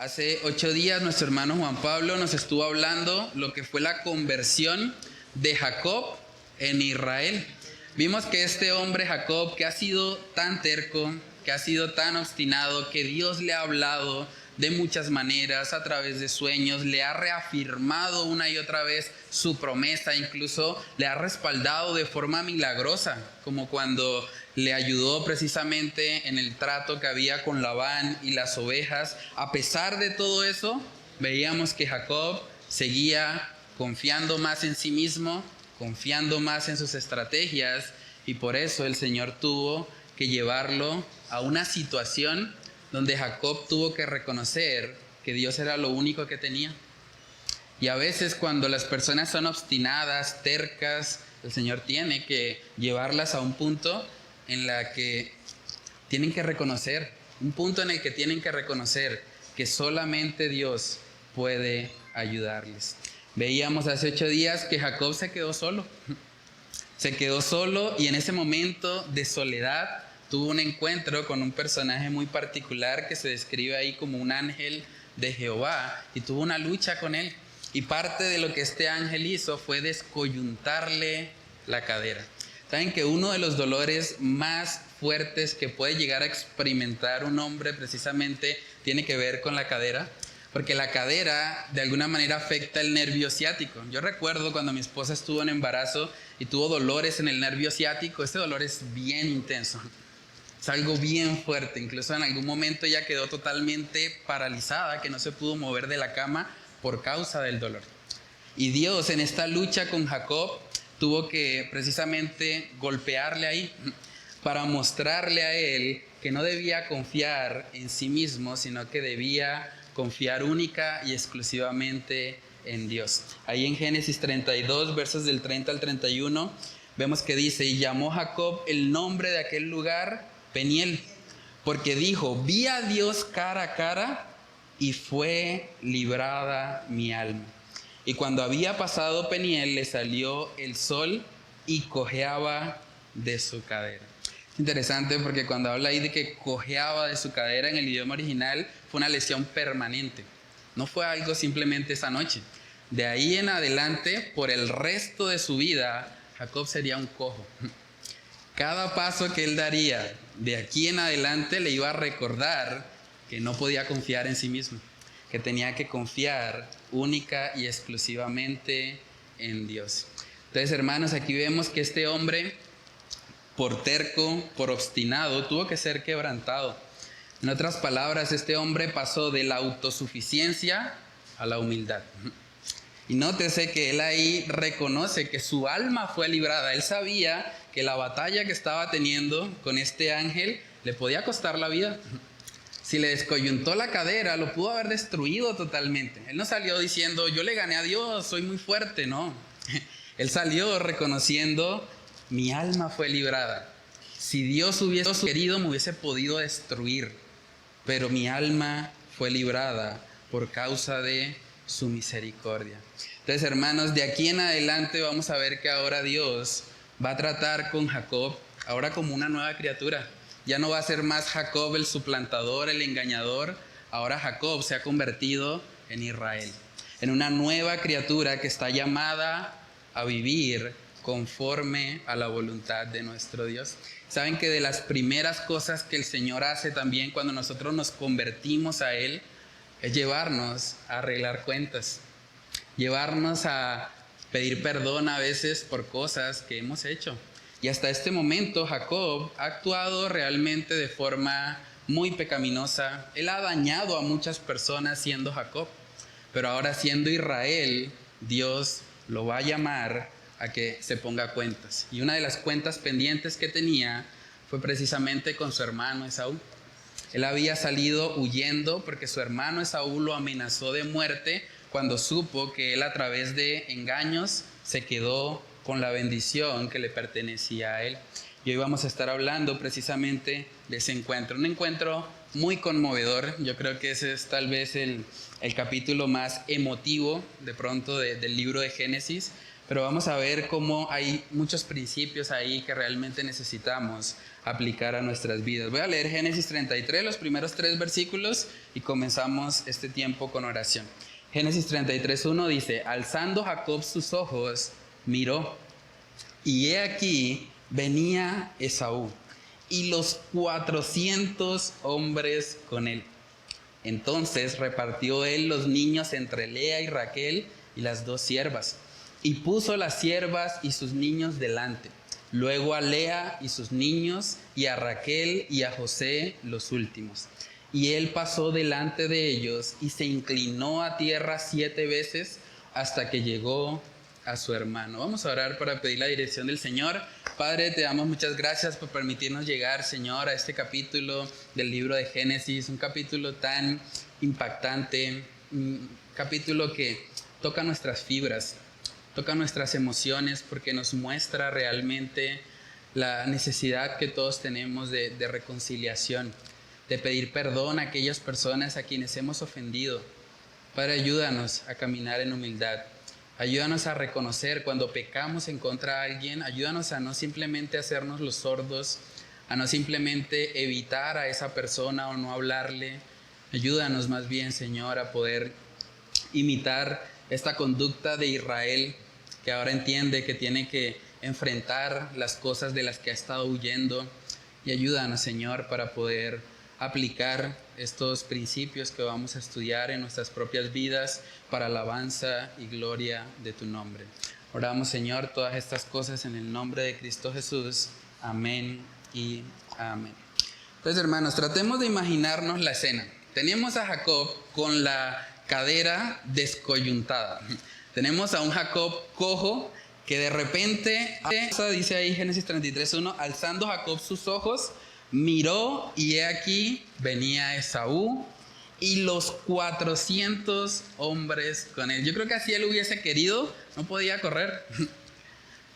Hace 8 días nuestro hermano Juan Pablo nos estuvo hablando lo que fue la conversión de Jacob en Israel. Vimos que este hombre Jacob, que ha sido tan terco, que ha sido tan obstinado, que Dios le ha hablado de muchas maneras, a través de sueños, le ha reafirmado una y otra vez su promesa, incluso le ha respaldado de forma milagrosa, como cuando le ayudó precisamente en el trato que había con Labán y las ovejas. A pesar de todo eso, veíamos que Jacob seguía confiando más en sí mismo, confiando más en sus estrategias, y por eso el Señor tuvo que llevarlo a una situación donde Jacob tuvo que reconocer que Dios era lo único que tenía. Y a veces cuando las personas son obstinadas, tercas, el Señor tiene que llevarlas a un punto en la que tienen que reconocer, un punto en el que tienen que reconocer que solamente Dios puede ayudarles. Veíamos hace 8 días que Jacob se quedó solo. Se quedó solo y en ese momento de soledad tuvo un encuentro con un personaje muy particular que se describe ahí como un ángel de Jehová, y tuvo una lucha con él. Y parte de lo que este ángel hizo fue descoyuntarle la cadera. Saben que uno de los dolores más fuertes que puede llegar a experimentar un hombre precisamente tiene que ver con la cadera, porque la cadera de alguna manera afecta el nervio ciático. Yo recuerdo cuando mi esposa estuvo en embarazo y tuvo dolores en el nervio ciático. Ese dolor es bien intenso, es algo bien fuerte. Incluso en algún momento ella quedó totalmente paralizada, que no se pudo mover de la cama por causa del dolor. Y Dios, en esta lucha con Jacob, tuvo que precisamente golpearle ahí para mostrarle a él que no debía confiar en sí mismo, sino que debía confiar única y exclusivamente en Dios. Ahí en Génesis 32, versos del 30 al 31, vemos que dice: y llamó Jacob el nombre de aquel lugar Peniel, porque dijo: vi a Dios cara a cara y fue librada mi alma. Y cuando había pasado Peniel, le salió el sol y cojeaba de su cadera. Es interesante porque cuando habla ahí de que cojeaba de su cadera, en el idioma original fue una lesión permanente. No fue algo simplemente esa noche. De ahí en adelante, por el resto de su vida, Jacob sería un cojo. Cada paso que él daría de aquí en adelante le iba a recordar que no podía confiar en sí mismo, que tenía que confiar única y exclusivamente en Dios. Entonces, hermanos, aquí vemos que este hombre, por terco, por obstinado, tuvo que ser quebrantado. En otras palabras, este hombre pasó de la autosuficiencia a la humildad. Y nótese que él ahí reconoce que su alma fue librada. Él sabía que la batalla que estaba teniendo con este ángel le podía costar la vida. Si le descoyuntó la cadera, lo pudo haber destruido totalmente. Él no salió diciendo: yo le gané a Dios, soy muy fuerte. No. Él salió reconociendo: mi alma fue librada. Si Dios hubiese querido, me hubiese podido destruir, pero mi alma fue librada por causa de su misericordia. Entonces, hermanos, de aquí en adelante vamos a ver que ahora Dios va a tratar con Jacob ahora como una nueva criatura. Ya no va a ser más Jacob el suplantador, el engañador. Ahora Jacob se ha convertido en Israel, en una nueva criatura que está llamada a vivir conforme a la voluntad de nuestro Dios. Saben que de las primeras cosas que el Señor hace también cuando nosotros nos convertimos a Él es llevarnos a arreglar cuentas, llevarnos a pedir perdón a veces por cosas que hemos hecho. Y hasta este momento Jacob ha actuado realmente de forma muy pecaminosa. Él ha dañado a muchas personas siendo Jacob, pero ahora siendo Israel, Dios lo va a llamar a que se ponga cuentas. Y una de las cuentas pendientes que tenía fue precisamente con su hermano Esaú. Él había salido huyendo porque su hermano Esaú lo amenazó de muerte cuando supo que él, a través de engaños, se quedó con la bendición que le pertenecía a él. Y hoy vamos a estar hablando precisamente de ese encuentro. Un encuentro muy conmovedor. Yo creo que ese es tal vez el capítulo más emotivo de pronto del libro de Génesis. pero vamos a ver cómo hay muchos principios ahí que realmente necesitamos aplicar a nuestras vidas. Voy a leer Génesis 33, los primeros 3 versículos, y comenzamos este tiempo con oración. Génesis 33:1 dice: alzando Jacob sus ojos, miró, y he aquí venía Esaú, y los 400 hombres con él. Entonces repartió él los niños entre Lea y Raquel y las 2 siervas, y puso las siervas y sus niños delante, luego a Lea y sus niños, y a Raquel y a José los últimos. Y él pasó delante de ellos y se inclinó a tierra 7 veces hasta que llegó a su hermano. Vamos a orar para pedir la dirección del Señor. Padre, te damos muchas gracias por permitirnos llegar, Señor, a este capítulo del libro de Génesis, un capítulo tan impactante, un capítulo que toca nuestras fibras, toca nuestras emociones, porque nos muestra realmente la necesidad que todos tenemos de reconciliación, de pedir perdón a aquellas personas a quienes hemos ofendido. Padre, ayúdanos a caminar en humildad. Ayúdanos a reconocer cuando pecamos en contra de alguien. Ayúdanos a no simplemente hacernos los sordos, a no simplemente evitar a esa persona o no hablarle. Ayúdanos más bien, Señor, a poder imitar esta conducta de Israel, que ahora entiende que tiene que enfrentar las cosas de las que ha estado huyendo. Y ayúdanos, Señor, para poder aplicar estos principios que vamos a estudiar en nuestras propias vidas para alabanza y gloria de tu nombre. Oramos, Señor, todas estas cosas en el nombre de Cristo Jesús. Amén y amén. Entonces, hermanos, tratemos de imaginarnos la escena. Tenemos a Jacob con la cadera descoyuntada. Tenemos a un Jacob cojo que de repente, dice ahí Génesis 33:1, alzando Jacob sus ojos, miró y he aquí venía Esaú y los 400 hombres con él. Yo creo que así él hubiese querido, no podía correr.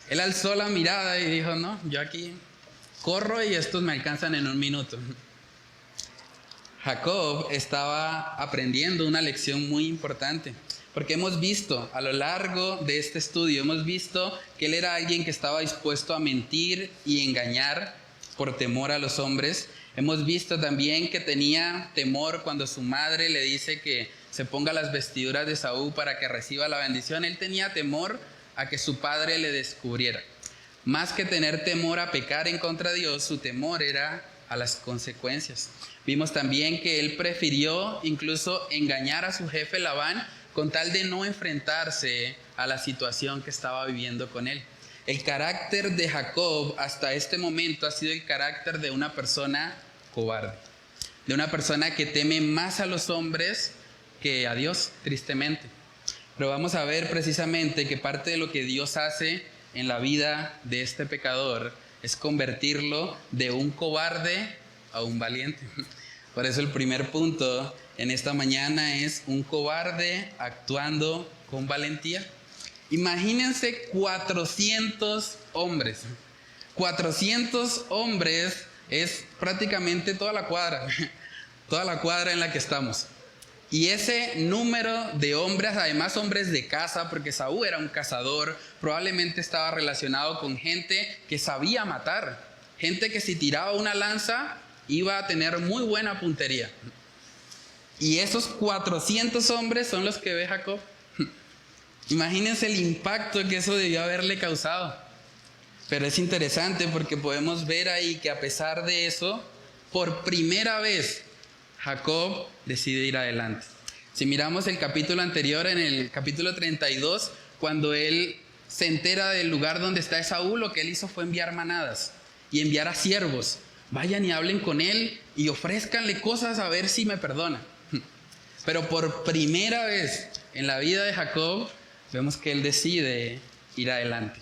Él alzó la mirada y dijo: no, yo aquí corro y estos me alcanzan en un minuto. Jacob estaba aprendiendo una lección muy importante, porque hemos visto a lo largo de este estudio, hemos visto que él era alguien que estaba dispuesto a mentir y engañar por temor a los hombres. Hemos visto también que tenía temor cuando su madre le dice que se ponga las vestiduras de Esaú para que reciba la bendición. Él tenía temor a que su padre le descubriera. Más que tener temor a pecar en contra de Dios, su temor era a las consecuencias. Vimos también que él prefirió incluso engañar a su jefe Labán con tal de no enfrentarse a la situación que estaba viviendo con él. El carácter de Jacob hasta este momento ha sido el carácter de una persona cobarde, de una persona que teme más a los hombres que a Dios, tristemente. Pero vamos a ver precisamente que parte de lo que Dios hace en la vida de este pecador es convertirlo de un cobarde a un valiente. Por eso el primer punto en esta mañana es un cobarde actuando con valentía. Imagínense 400 hombres. 400 hombres es prácticamente toda la cuadra en la que estamos. Y ese número de hombres, además hombres de caza, porque Saúl era un cazador, probablemente estaba relacionado con gente que sabía matar, gente que si tiraba una lanza iba a tener muy buena puntería. Y esos 400 hombres son los que ve Jacob. Imagínense el impacto que eso debió haberle causado. Pero es interesante porque podemos ver ahí que a pesar de eso, por primera vez Jacob decide ir adelante. Si miramos el capítulo anterior, en el capítulo 32, cuando él se entera del lugar donde está Esaú, lo que él hizo fue enviar manadas y enviar a siervos. Vayan y hablen con él y ofrézcanle cosas a ver si me perdona. Pero por primera vez en la vida de Jacob, vemos que él decide ir adelante.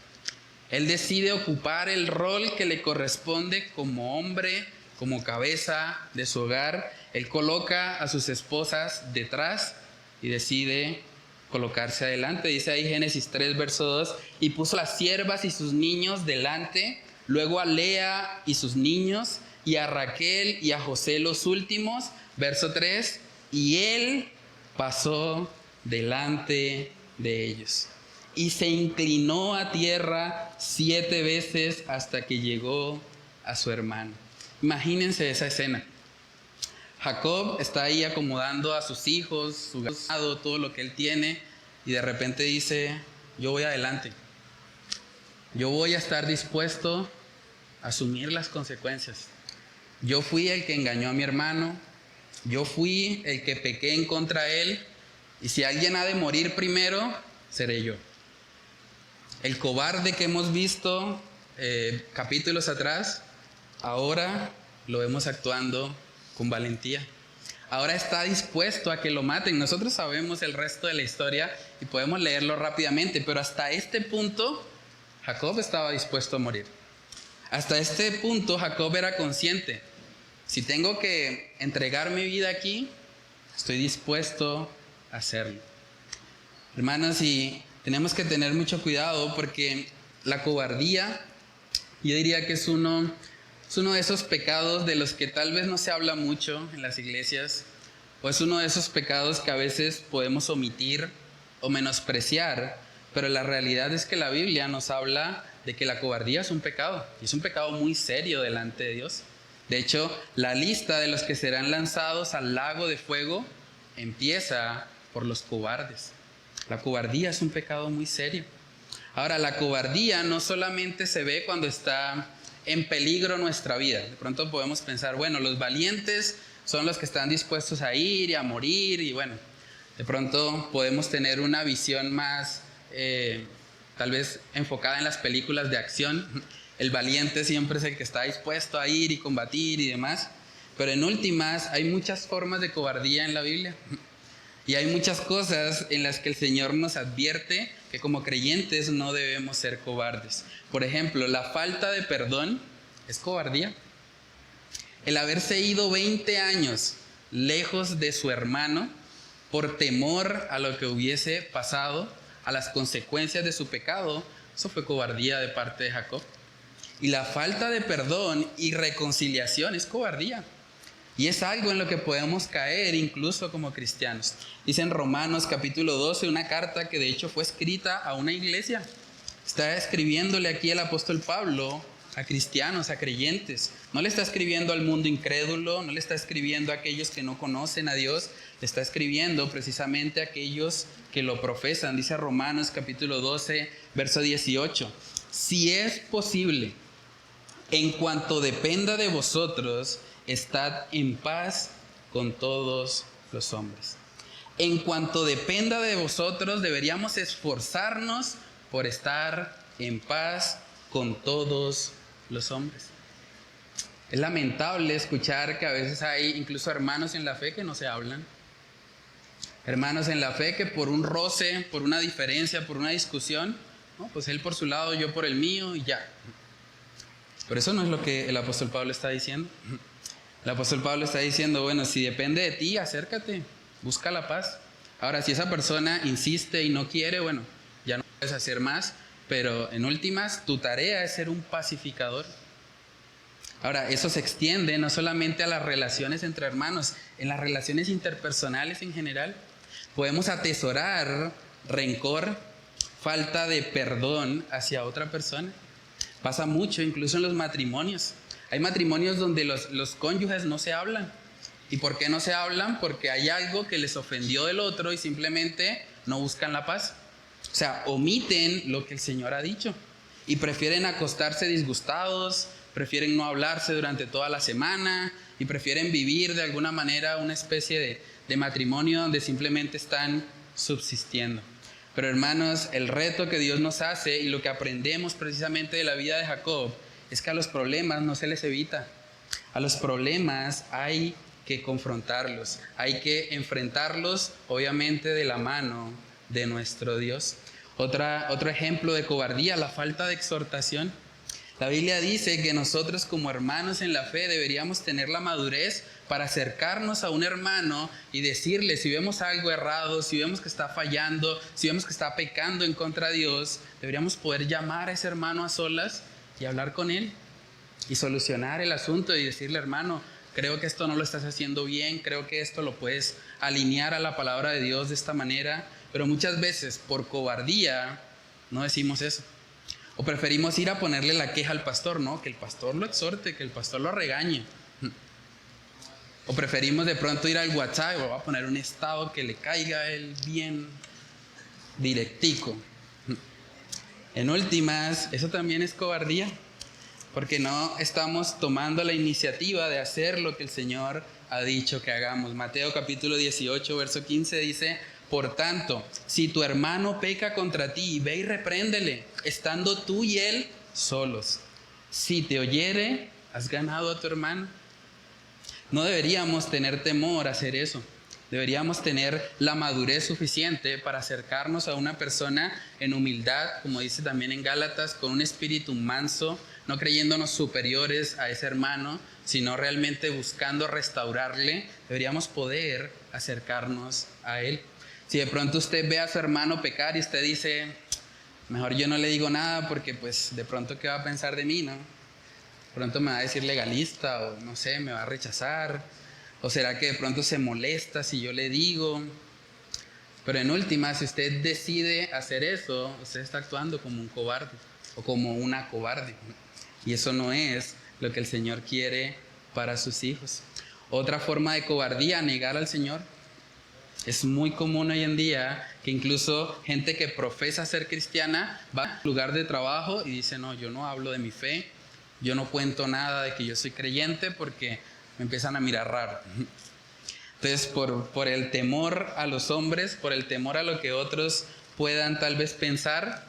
Él decide ocupar el rol que le corresponde como hombre, como cabeza de su hogar. Él coloca a sus esposas detrás y decide colocarse adelante. Dice ahí Génesis 3, verso 2, y puso las siervas y sus niños delante, luego a Lea y sus niños, y a Raquel y a José los últimos. Verso 3, y él pasó delante de ellos. y se inclinó a tierra 7 veces hasta que llegó a su hermano. Imagínense esa escena. Jacob está ahí acomodando a sus hijos, su ganado, todo lo que él tiene, y de repente dice: yo voy adelante. Yo voy a estar dispuesto a asumir las consecuencias. Yo fui el que engañó a mi hermano, yo fui el que pequé en contra de él, y si alguien ha de morir primero, seré yo. El cobarde que hemos visto capítulos atrás, ahora lo vemos actuando con valentía. Ahora está dispuesto a que lo maten. Nosotros sabemos el resto de la historia y podemos leerlo rápidamente, pero hasta este punto Jacob estaba dispuesto a morir. Hasta este punto Jacob era consciente: si tengo que entregar mi vida aquí, estoy dispuesto a hacerlo. Hermanos, y tenemos que tener mucho cuidado porque la cobardía, yo diría que es uno de esos pecados de los que tal vez no se habla mucho en las iglesias, o es uno de esos pecados que a veces podemos omitir o menospreciar, pero la realidad es que la Biblia nos habla de que la cobardía es un pecado, y es un pecado muy serio delante de Dios. De hecho, la lista de los que serán lanzados al lago de fuego empieza por los cobardes. La cobardía es un pecado muy serio. Ahora, la cobardía no solamente se ve cuando está en peligro nuestra vida. De pronto podemos pensar, bueno, los valientes son los que están dispuestos a ir y a morir, y bueno, de pronto podemos tener una visión más tal vez enfocada en las películas de acción. El valiente siempre es el que está dispuesto a ir y combatir y demás, pero en últimas hay muchas formas de cobardía en la Biblia. Y hay muchas cosas en las que el Señor nos advierte que como creyentes no debemos ser cobardes. Por ejemplo, la falta de perdón es cobardía. El haberse ido 20 años lejos de su hermano por temor a lo que hubiese pasado, a las consecuencias de su pecado, eso fue cobardía de parte de Jacob. Y la falta de perdón y reconciliación es cobardía. Y es algo en lo que podemos caer incluso como cristianos. Dice en Romanos capítulo 12, una carta que de hecho fue escrita a una iglesia. Está escribiéndole aquí el apóstol Pablo a cristianos, a creyentes. No le está escribiendo al mundo incrédulo, no le está escribiendo a aquellos que no conocen a Dios. Le está escribiendo precisamente a aquellos que lo profesan. Dice Romanos capítulo 12, verso 18. Si es posible, en cuanto dependa de vosotros, estad en paz con todos los hombres. En cuanto dependa de vosotros, deberíamos esforzarnos por estar en paz con todos los hombres. Es lamentable escuchar que a veces hay incluso hermanos en la fe que no se hablan. Hermanos en la fe que por un roce, por una diferencia, por una discusión, no, pues él por su lado, yo por el mío y ya. Pero eso no es lo que el apóstol Pablo está diciendo. El apóstol Pablo está diciendo, bueno, si depende de ti, acércate, busca la paz. Ahora, si esa persona insiste y no quiere, bueno, ya no puedes hacer más, pero en últimas, tu tarea es ser un pacificador. Ahora, eso se extiende no solamente a las relaciones entre hermanos, en las relaciones interpersonales en general. Podemos atesorar rencor, falta de perdón hacia otra persona. Pasa mucho, incluso en los matrimonios. Hay matrimonios donde los cónyuges no se hablan. ¿Y por qué no se hablan? Porque hay algo que les ofendió del otro y simplemente no buscan la paz. O sea, omiten lo que el Señor ha dicho y prefieren acostarse disgustados, prefieren no hablarse durante toda la semana y prefieren vivir de alguna manera una especie de matrimonio donde simplemente están subsistiendo. Pero hermanos, el reto que Dios nos hace y lo que aprendemos precisamente de la vida de Jacob es que a los problemas no se les evita. A los problemas hay que confrontarlos, hay que enfrentarlos, obviamente de la mano de nuestro Dios. Otro ejemplo de cobardía, la falta de exhortación. La Biblia dice que nosotros como hermanos en la fe deberíamos tener la madurez para acercarnos a un hermano y decirle si vemos algo errado, si vemos que está fallando, si vemos que está pecando en contra de Dios, deberíamos poder llamar a ese hermano a solas y hablar con él y solucionar el asunto y decirle, hermano, creo que esto no lo estás haciendo bien, creo que esto lo puedes alinear a la palabra de Dios de esta manera, pero muchas veces por cobardía No decimos eso. O preferimos ir a ponerle la queja al pastor, ¿no? Que el pastor lo exhorte, que el pastor lo regañe. O preferimos de pronto ir al WhatsApp, o a poner un estado que le caiga a él bien directico. En últimas, eso también es cobardía, porque no estamos tomando la iniciativa de hacer lo que el Señor ha dicho que hagamos. Mateo capítulo 18, verso 15 dice: por tanto, si tu hermano peca contra ti, ve y repréndele, estando tú y él solos. Si te oyere, has ganado a tu hermano. No deberíamos tener temor a hacer eso. Deberíamos tener la madurez suficiente para acercarnos a una persona en humildad, como dice también en Gálatas, con un espíritu manso, no creyéndonos superiores a ese hermano, sino realmente buscando restaurarle. Deberíamos poder acercarnos a él. Si de pronto usted ve a su hermano pecar y usted dice: mejor yo no le digo nada porque pues de pronto qué va a pensar de mí, ¿no? De pronto me va a decir legalista, o no sé, me va a rechazar, o será que de pronto se molesta si yo le digo. Pero en última, si usted decide hacer eso, usted está actuando como un cobarde o como una cobarde, y eso no es lo que el Señor quiere para sus hijos. Otra forma de cobardía: negar al Señor. Es muy común hoy en día que incluso gente que profesa ser cristiana va al lugar de trabajo y dice: no, yo no hablo de mi fe, yo no cuento nada de que yo soy creyente porque me empiezan a mirar raro. Entonces, por el temor a los hombres, por el temor a lo que otros puedan tal vez pensar,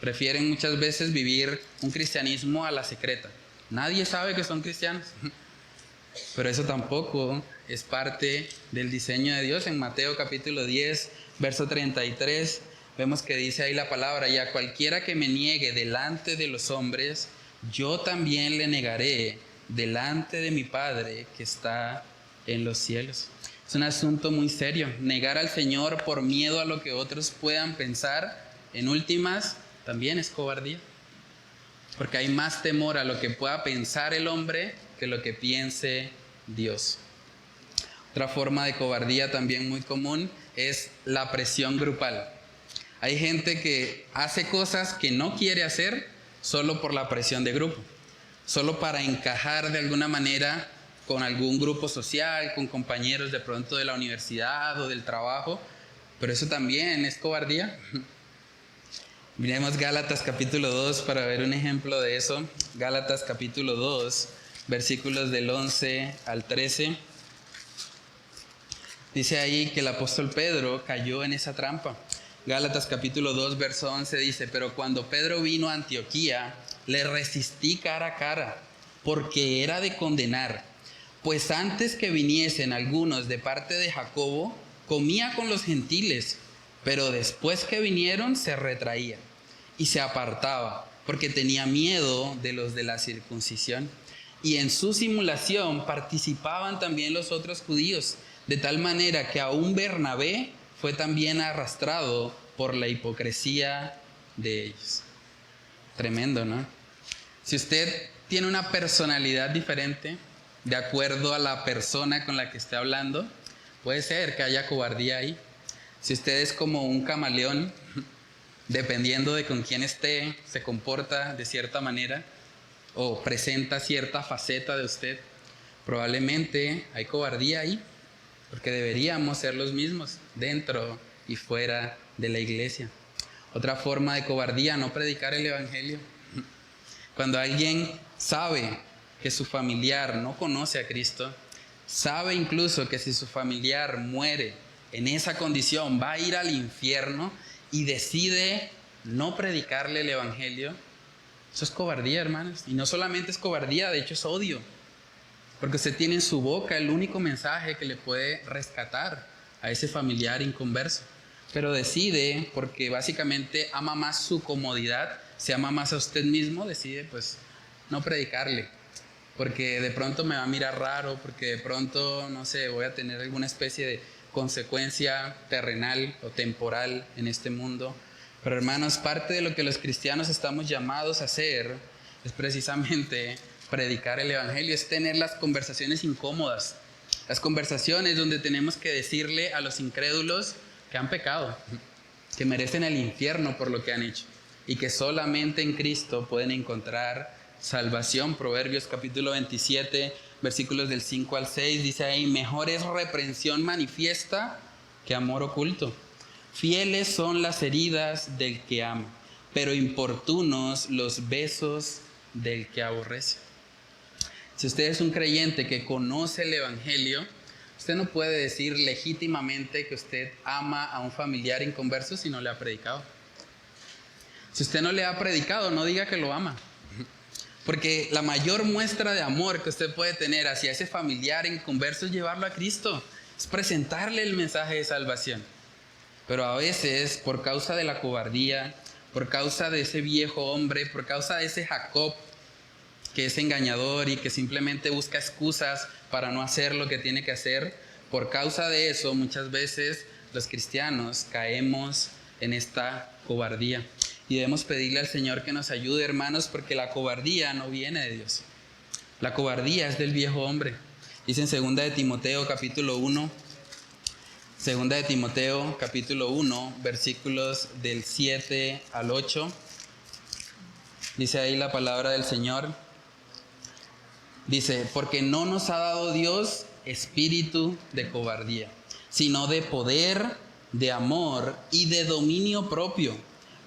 prefieren muchas veces vivir un cristianismo a la secreta. Nadie sabe que son cristianos. Pero eso tampoco es parte del diseño de Dios. En Mateo capítulo 10, verso 33, vemos que dice ahí la palabra: y a cualquiera que me niegue delante de los hombres, yo también le negaré delante de mi Padre que está en los cielos. Es un asunto muy serio. Negar al Señor por miedo a lo que otros puedan pensar, en últimas, también es cobardía. Porque hay más temor a lo que pueda pensar el hombre que lo que piense Dios. Otra forma de cobardía también muy común es la presión grupal. Hay gente que hace cosas que no quiere hacer solo por la presión de grupo, solo para encajar de alguna manera con algún grupo social, con compañeros de pronto de la universidad o del trabajo, pero eso también es cobardía. Miremos Gálatas capítulo 2 para ver un ejemplo de eso. Gálatas capítulo 2, versículos del 11 al 13. Dice ahí que el apóstol Pedro cayó en esa trampa. Gálatas capítulo 2, verso 11 dice: pero cuando Pedro vino a Antioquía, le resistí cara a cara, porque era de condenar. Pues antes que viniesen algunos de parte de Jacobo, comía con los gentiles, pero después que vinieron se retraía y se apartaba, porque tenía miedo de los de la circuncisión. Y en su simulación participaban también los otros judíos, de tal manera que aún Bernabé fue también arrastrado por la hipocresía de ellos. Tremendo, ¿no? Si usted tiene una personalidad diferente, de acuerdo a la persona con la que esté hablando, puede ser que haya cobardía ahí. Si usted es como un camaleón, dependiendo de con quién esté, se comporta de cierta manera o presenta cierta faceta de usted, probablemente hay cobardía ahí, porque deberíamos ser los mismos dentro y fuera de la iglesia. Otra forma de cobardía: no predicar el evangelio. Cuando alguien sabe que su familiar no conoce a Cristo, sabe incluso que si su familiar muere en esa condición va a ir al infierno, y decide no predicarle el evangelio, eso es cobardía, hermanos. Y no solamente es cobardía, de hecho es odio. Porque usted tiene en su boca el único mensaje que le puede rescatar a ese familiar inconverso. Pero decide, porque básicamente ama más su comodidad, se ama más a usted mismo, decide pues no predicarle. Porque de pronto me va a mirar raro, porque de pronto, no sé, voy a tener alguna especie de consecuencia terrenal o temporal en este mundo. Pero hermanos, parte de lo que los cristianos estamos llamados a hacer es precisamente predicar el evangelio, es tener las conversaciones incómodas, las conversaciones donde tenemos que decirle a los incrédulos que han pecado, que merecen el infierno por lo que han hecho, y que solamente en Cristo pueden encontrar salvación. Proverbios capítulo 27, versículos del 5 al 6, dice ahí: mejor es reprensión manifiesta que amor oculto. Fieles son las heridas del que ama, pero importunos los besos del que aborrece. Si usted es un creyente que conoce el Evangelio, usted no puede decir legítimamente que usted ama a un familiar inconverso si no le ha predicado. Si usted no le ha predicado, no diga que lo ama. Porque la mayor muestra de amor que usted puede tener hacia ese familiar inconverso es llevarlo a Cristo. Es presentarle el mensaje de salvación. Pero a veces, por causa de la cobardía, por causa de ese viejo hombre, por causa de ese Jacob que es engañador y que simplemente busca excusas para no hacer lo que tiene que hacer, por causa de eso muchas veces los cristianos caemos en esta cobardía. Y debemos pedirle al Señor que nos ayude, hermanos, porque la cobardía no viene de Dios. La cobardía es del viejo hombre. Dice en 2 de Timoteo capítulo 1, 2 de Timoteo capítulo 1, versículos del 7 al 8. Dice ahí la palabra del Señor. Dice: porque no nos ha dado Dios espíritu de cobardía, sino de poder, de amor y de dominio propio.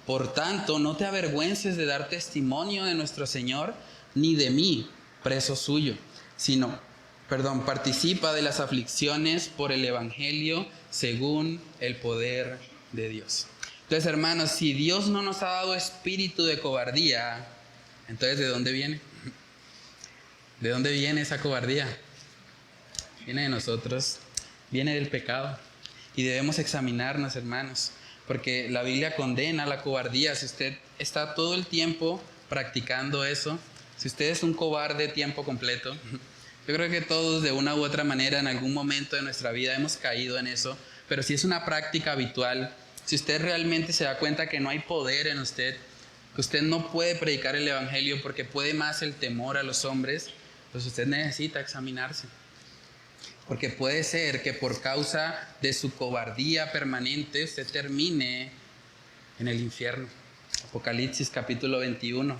Por tanto, no te avergüences de dar testimonio de nuestro Señor, ni de mí, preso suyo, participa de las aflicciones por el Evangelio según el poder de Dios. Entonces, hermanos, si Dios no nos ha dado espíritu de cobardía, entonces ¿de dónde viene? ¿De dónde viene esa cobardía? Viene de nosotros, viene del pecado. Y debemos examinarnos, hermanos, porque la Biblia condena la cobardía. Si usted está todo el tiempo practicando eso, si usted es un cobarde tiempo completo, yo creo que todos de una u otra manera en algún momento de nuestra vida hemos caído en eso, pero si es una práctica habitual, si usted realmente se da cuenta que no hay poder en usted, que usted no puede predicar el Evangelio porque puede más el temor a los hombres, pues usted necesita examinarse. Porque puede ser que por causa de su cobardía permanente usted termine en el infierno. Apocalipsis capítulo 21.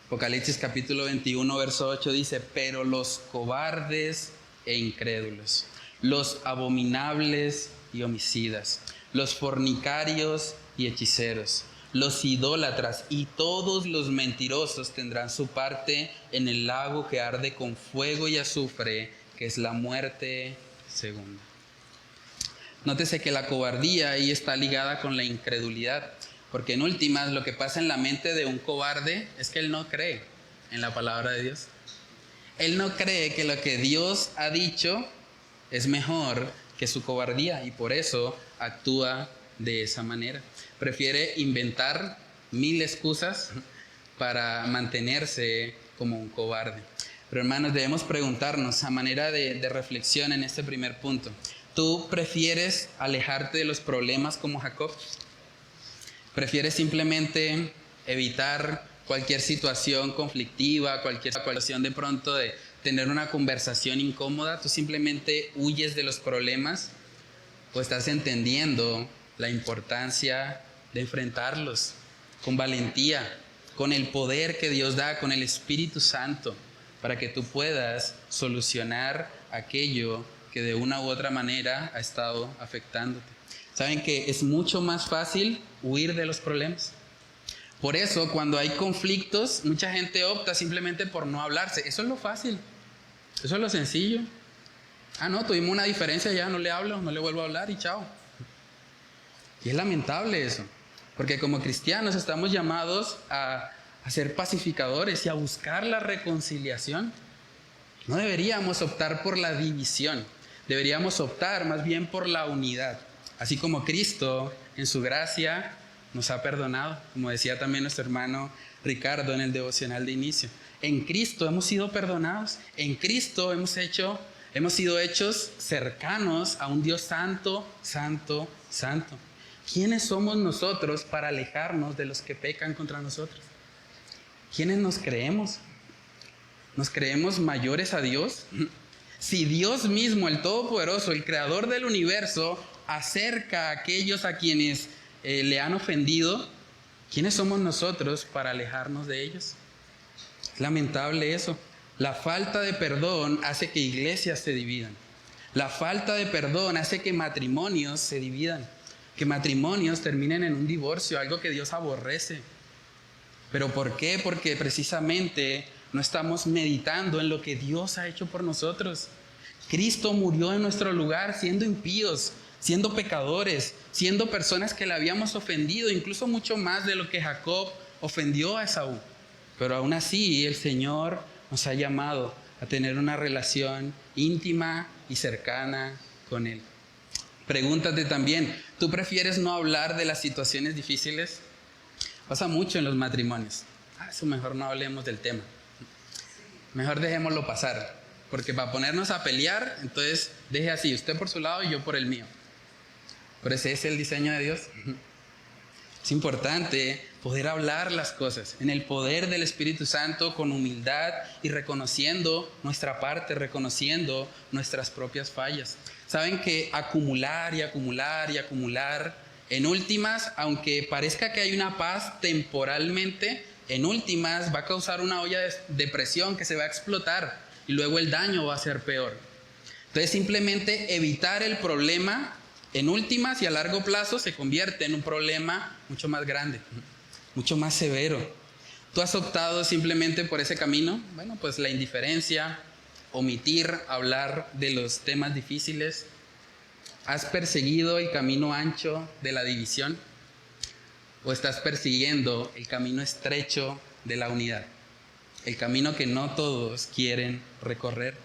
Apocalipsis capítulo 21, verso 8 dice: pero los cobardes e incrédulos, los abominables y homicidas, los fornicarios y hechiceros, los idólatras y todos los mentirosos tendrán su parte en el lago que arde con fuego y azufre, que es la muerte segunda. Nótese que la cobardía ahí está ligada con la incredulidad, porque en últimas lo que pasa en la mente de un cobarde es que él no cree en la palabra de Dios. Él no cree que lo que Dios ha dicho es mejor que su cobardía y por eso actúa de esa manera. Prefiere inventar 1000 excusas para mantenerse como un cobarde. Pero hermanos, debemos preguntarnos a manera de reflexión en este primer punto: ¿tú prefieres alejarte de los problemas como Jacob? ¿Prefieres simplemente evitar cualquier situación conflictiva, cualquier situación de pronto de tener una conversación incómoda? ¿Tú simplemente huyes de los problemas? ¿O estás entendiendo la importancia de enfrentarlos con valentía, con el poder que Dios da, con el Espíritu Santo, para que tú puedas solucionar aquello que de una u otra manera ha estado afectándote? ¿Saben que es mucho más fácil huir de los problemas? Por eso, cuando hay conflictos, mucha gente opta simplemente por no hablarse. Eso es lo fácil, eso es lo sencillo. No, tuvimos una diferencia, ya no le hablo, no le vuelvo a hablar y chao. Y es lamentable eso, porque como cristianos estamos llamados a ser pacificadores y a buscar la reconciliación. No deberíamos optar por la división, deberíamos optar más bien por la unidad. Así como Cristo en su gracia nos ha perdonado, como decía también nuestro hermano Ricardo en el devocional de inicio. En Cristo hemos sido perdonados, en Cristo hemos sido hechos cercanos a un Dios santo, santo, santo. ¿Quiénes somos nosotros para alejarnos de los que pecan contra nosotros? ¿Quiénes nos creemos? ¿Nos creemos mayores a Dios? Si Dios mismo, el Todopoderoso, el Creador del universo, acerca a aquellos a quienes le han ofendido, ¿Quiénes somos nosotros para alejarnos de ellos? Es lamentable eso. La falta de perdón hace que iglesias se dividan. La falta de perdón hace que matrimonios se dividan, que matrimonios terminen en un divorcio, algo que Dios aborrece. ¿Pero por qué? Porque precisamente no estamos meditando en lo que Dios ha hecho por nosotros. Cristo murió en nuestro lugar siendo impíos, siendo pecadores, siendo personas que le habíamos ofendido, incluso mucho más de lo que Jacob ofendió a Esaú. Pero aún así el Señor nos ha llamado a tener una relación íntima y cercana con Él. Pregúntate también, ¿tú prefieres no hablar de las situaciones difíciles? Pasa mucho en los matrimonios. Eso mejor no hablemos del tema. Mejor dejémoslo pasar. Porque para ponernos a pelear, entonces deje así, usted por su lado y yo por el mío. Pero ese es el diseño de Dios. Es importante poder hablar las cosas en el poder del Espíritu Santo con humildad y reconociendo nuestra parte, reconociendo nuestras propias fallas. Saben que acumular y acumular y acumular, en últimas, aunque parezca que hay una paz temporalmente, en últimas va a causar una olla de presión que se va a explotar y luego el daño va a ser peor. Entonces simplemente evitar el problema, en últimas y a largo plazo se convierte en un problema mucho más grande, mucho más severo. ¿Tú has optado simplemente por ese camino? Bueno, pues la indiferencia, omitir hablar de los temas difíciles. ¿Has perseguido el camino ancho de la división? ¿O estás persiguiendo el camino estrecho de la unidad? El camino que no todos quieren recorrer.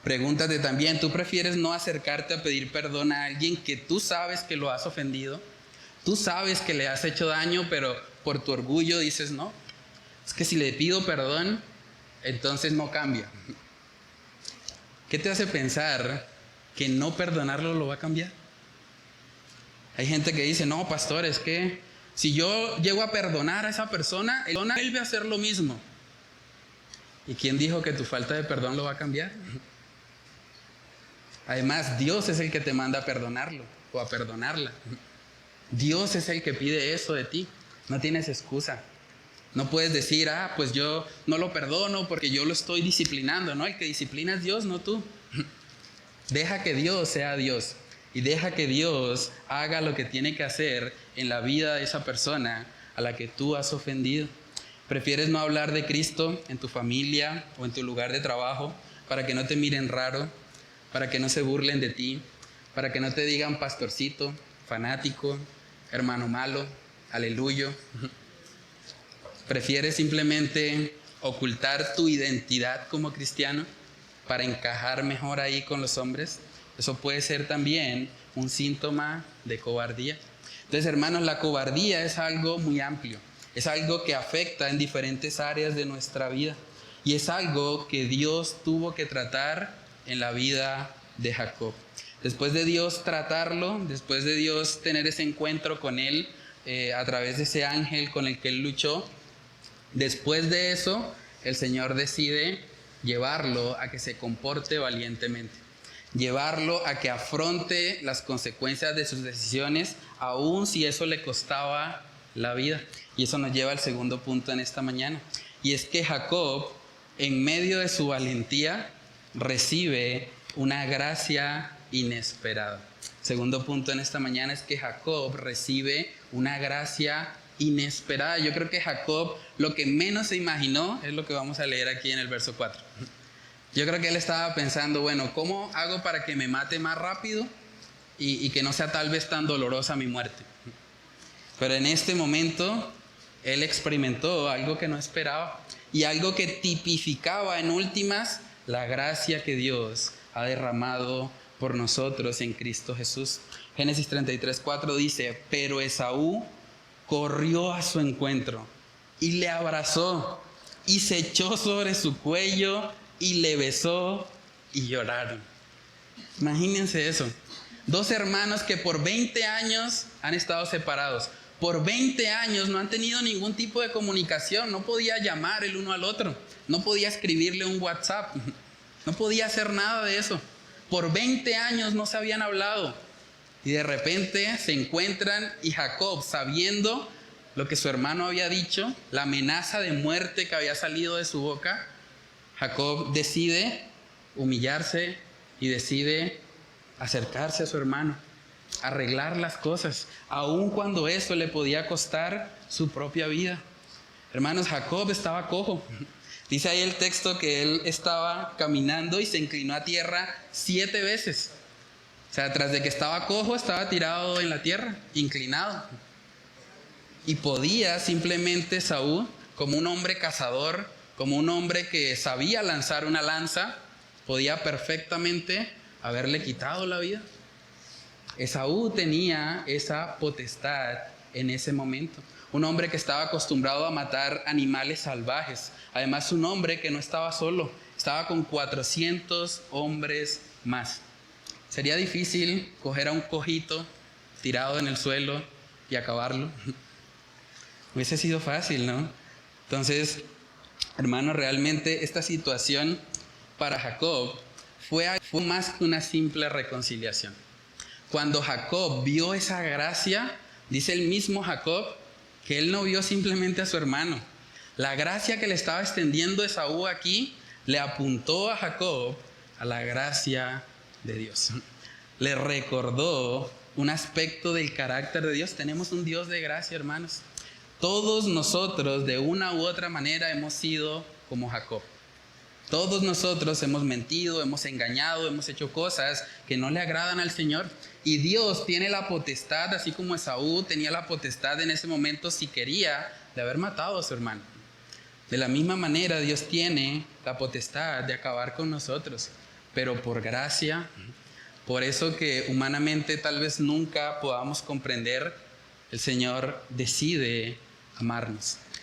Pregúntate también, ¿tú prefieres no acercarte a pedir perdón a alguien que tú sabes que lo has ofendido? Tú sabes que le has hecho daño, pero por tu orgullo dices no. Es que si le pido perdón, entonces no cambia. ¿Qué te hace pensar que no perdonarlo lo va a cambiar? Hay gente que dice, no, pastor, es que si yo llego a perdonar a esa persona, él vuelve a hacer lo mismo. ¿Y quién dijo que tu falta de perdón lo va a cambiar? Además, Dios es el que te manda a perdonarlo o a perdonarla. Dios es el que pide eso de ti. No tienes excusa. No puedes decir, pues yo no lo perdono porque yo lo estoy disciplinando. No, el que disciplina es Dios, no tú. Deja que Dios sea Dios y deja que Dios haga lo que tiene que hacer en la vida de esa persona a la que tú has ofendido. ¿Prefieres no hablar de Cristo en tu familia o en tu lugar de trabajo para que no te miren raro, para que no se burlen de ti, para que no te digan pastorcito, fanático, hermano malo, aleluyo? ¿Prefieres simplemente ocultar tu identidad como cristiano para encajar mejor ahí con los hombres? Eso puede ser también un síntoma de cobardía. Entonces, hermanos, la cobardía es algo muy amplio. Es algo que afecta en diferentes áreas de nuestra vida. Y es algo que Dios tuvo que tratar en la vida de Jacob. Después de Dios tratarlo, después de Dios tener ese encuentro con él a través de ese ángel con el que él luchó, después de eso, el Señor decide llevarlo a que se comporte valientemente. Llevarlo a que afronte las consecuencias de sus decisiones, aun si eso le costaba la vida. Y eso nos lleva al segundo punto en esta mañana. Y es que Jacob, en medio de su valentía, recibe una gracia inesperada. Segundo punto en esta mañana es que Jacob recibe una gracia inesperada. Yo creo que Jacob lo que menos se imaginó es lo que vamos a leer aquí en el verso 4. Yo creo que él estaba pensando, bueno, ¿cómo hago para que me mate más rápido y que no sea tal vez tan dolorosa mi muerte? Pero en este momento él experimentó algo que no esperaba y algo que tipificaba en últimas la gracia que Dios ha derramado por nosotros en Cristo Jesús. Génesis 33:4 dice, pero Esaú corrió a su encuentro y le abrazó y se echó sobre su cuello y le besó y lloraron. Imagínense eso. Dos hermanos que por 20 años han estado separados. Por 20 años no han tenido ningún tipo de comunicación. No podía llamar el uno al otro. No podía escribirle un WhatsApp. No podía hacer nada de eso. Por 20 años no se habían hablado. Y de repente se encuentran y Jacob, sabiendo lo que su hermano había dicho, la amenaza de muerte que había salido de su boca, Jacob decide humillarse y decide acercarse a su hermano, arreglar las cosas, aun cuando eso le podía costar su propia vida. Hermanos, Jacob estaba cojo. Dice ahí el texto que él estaba caminando y se inclinó a tierra 7 veces. O sea, tras de que estaba cojo, estaba tirado en la tierra, inclinado. Y podía simplemente Saúl, como un hombre cazador, como un hombre que sabía lanzar una lanza, podía perfectamente haberle quitado la vida. Esaú tenía esa potestad en ese momento. Un hombre que estaba acostumbrado a matar animales salvajes. Además, un hombre que no estaba solo, estaba con 400 hombres más. Sería difícil coger a un cojito tirado en el suelo y acabarlo. Hubiese sido fácil, ¿no? Entonces, hermano, realmente esta situación para Jacob fue más que una simple reconciliación. Cuando Jacob vio esa gracia, dice el mismo Jacob que él no vio simplemente a su hermano. La gracia que le estaba extendiendo Esaú aquí le apuntó a Jacob a la gracia de Dios. Le recordó un aspecto del carácter de Dios. Tenemos un Dios de gracia, hermanos. Todos nosotros, de una u otra manera, hemos sido como Jacob. Todos nosotros hemos mentido, hemos engañado, hemos hecho cosas que no le agradan al Señor. Y Dios tiene la potestad, así como Esaú tenía la potestad en ese momento, si quería, de haber matado a su hermano. De la misma manera, Dios tiene la potestad de acabar con nosotros, pero por gracia, por eso que humanamente tal vez nunca podamos comprender, el Señor decide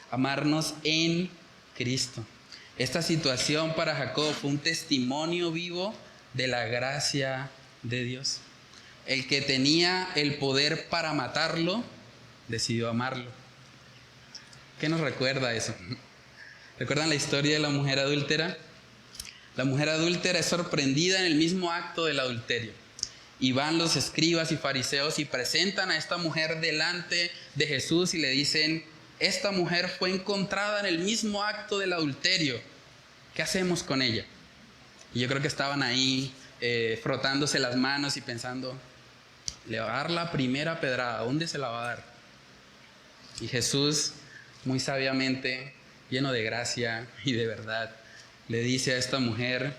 amarnos en Cristo. Esta situación para Jacob fue un testimonio vivo de la gracia de Dios. El que tenía el poder para matarlo, decidió amarlo. ¿Qué nos recuerda eso? ¿Recuerdan la historia de la mujer adúltera? La mujer adúltera es sorprendida en el mismo acto del adulterio. Y van los escribas y fariseos y presentan a esta mujer delante de Jesús y le dicen: esta mujer fue encontrada en el mismo acto del adulterio. ¿Qué hacemos con ella? Y yo creo que estaban ahí frotándose las manos y pensando: le va a dar la primera pedrada, ¿dónde se la va a dar? Y Jesús, muy sabiamente, lleno de gracia y de verdad, le dice a esta mujer,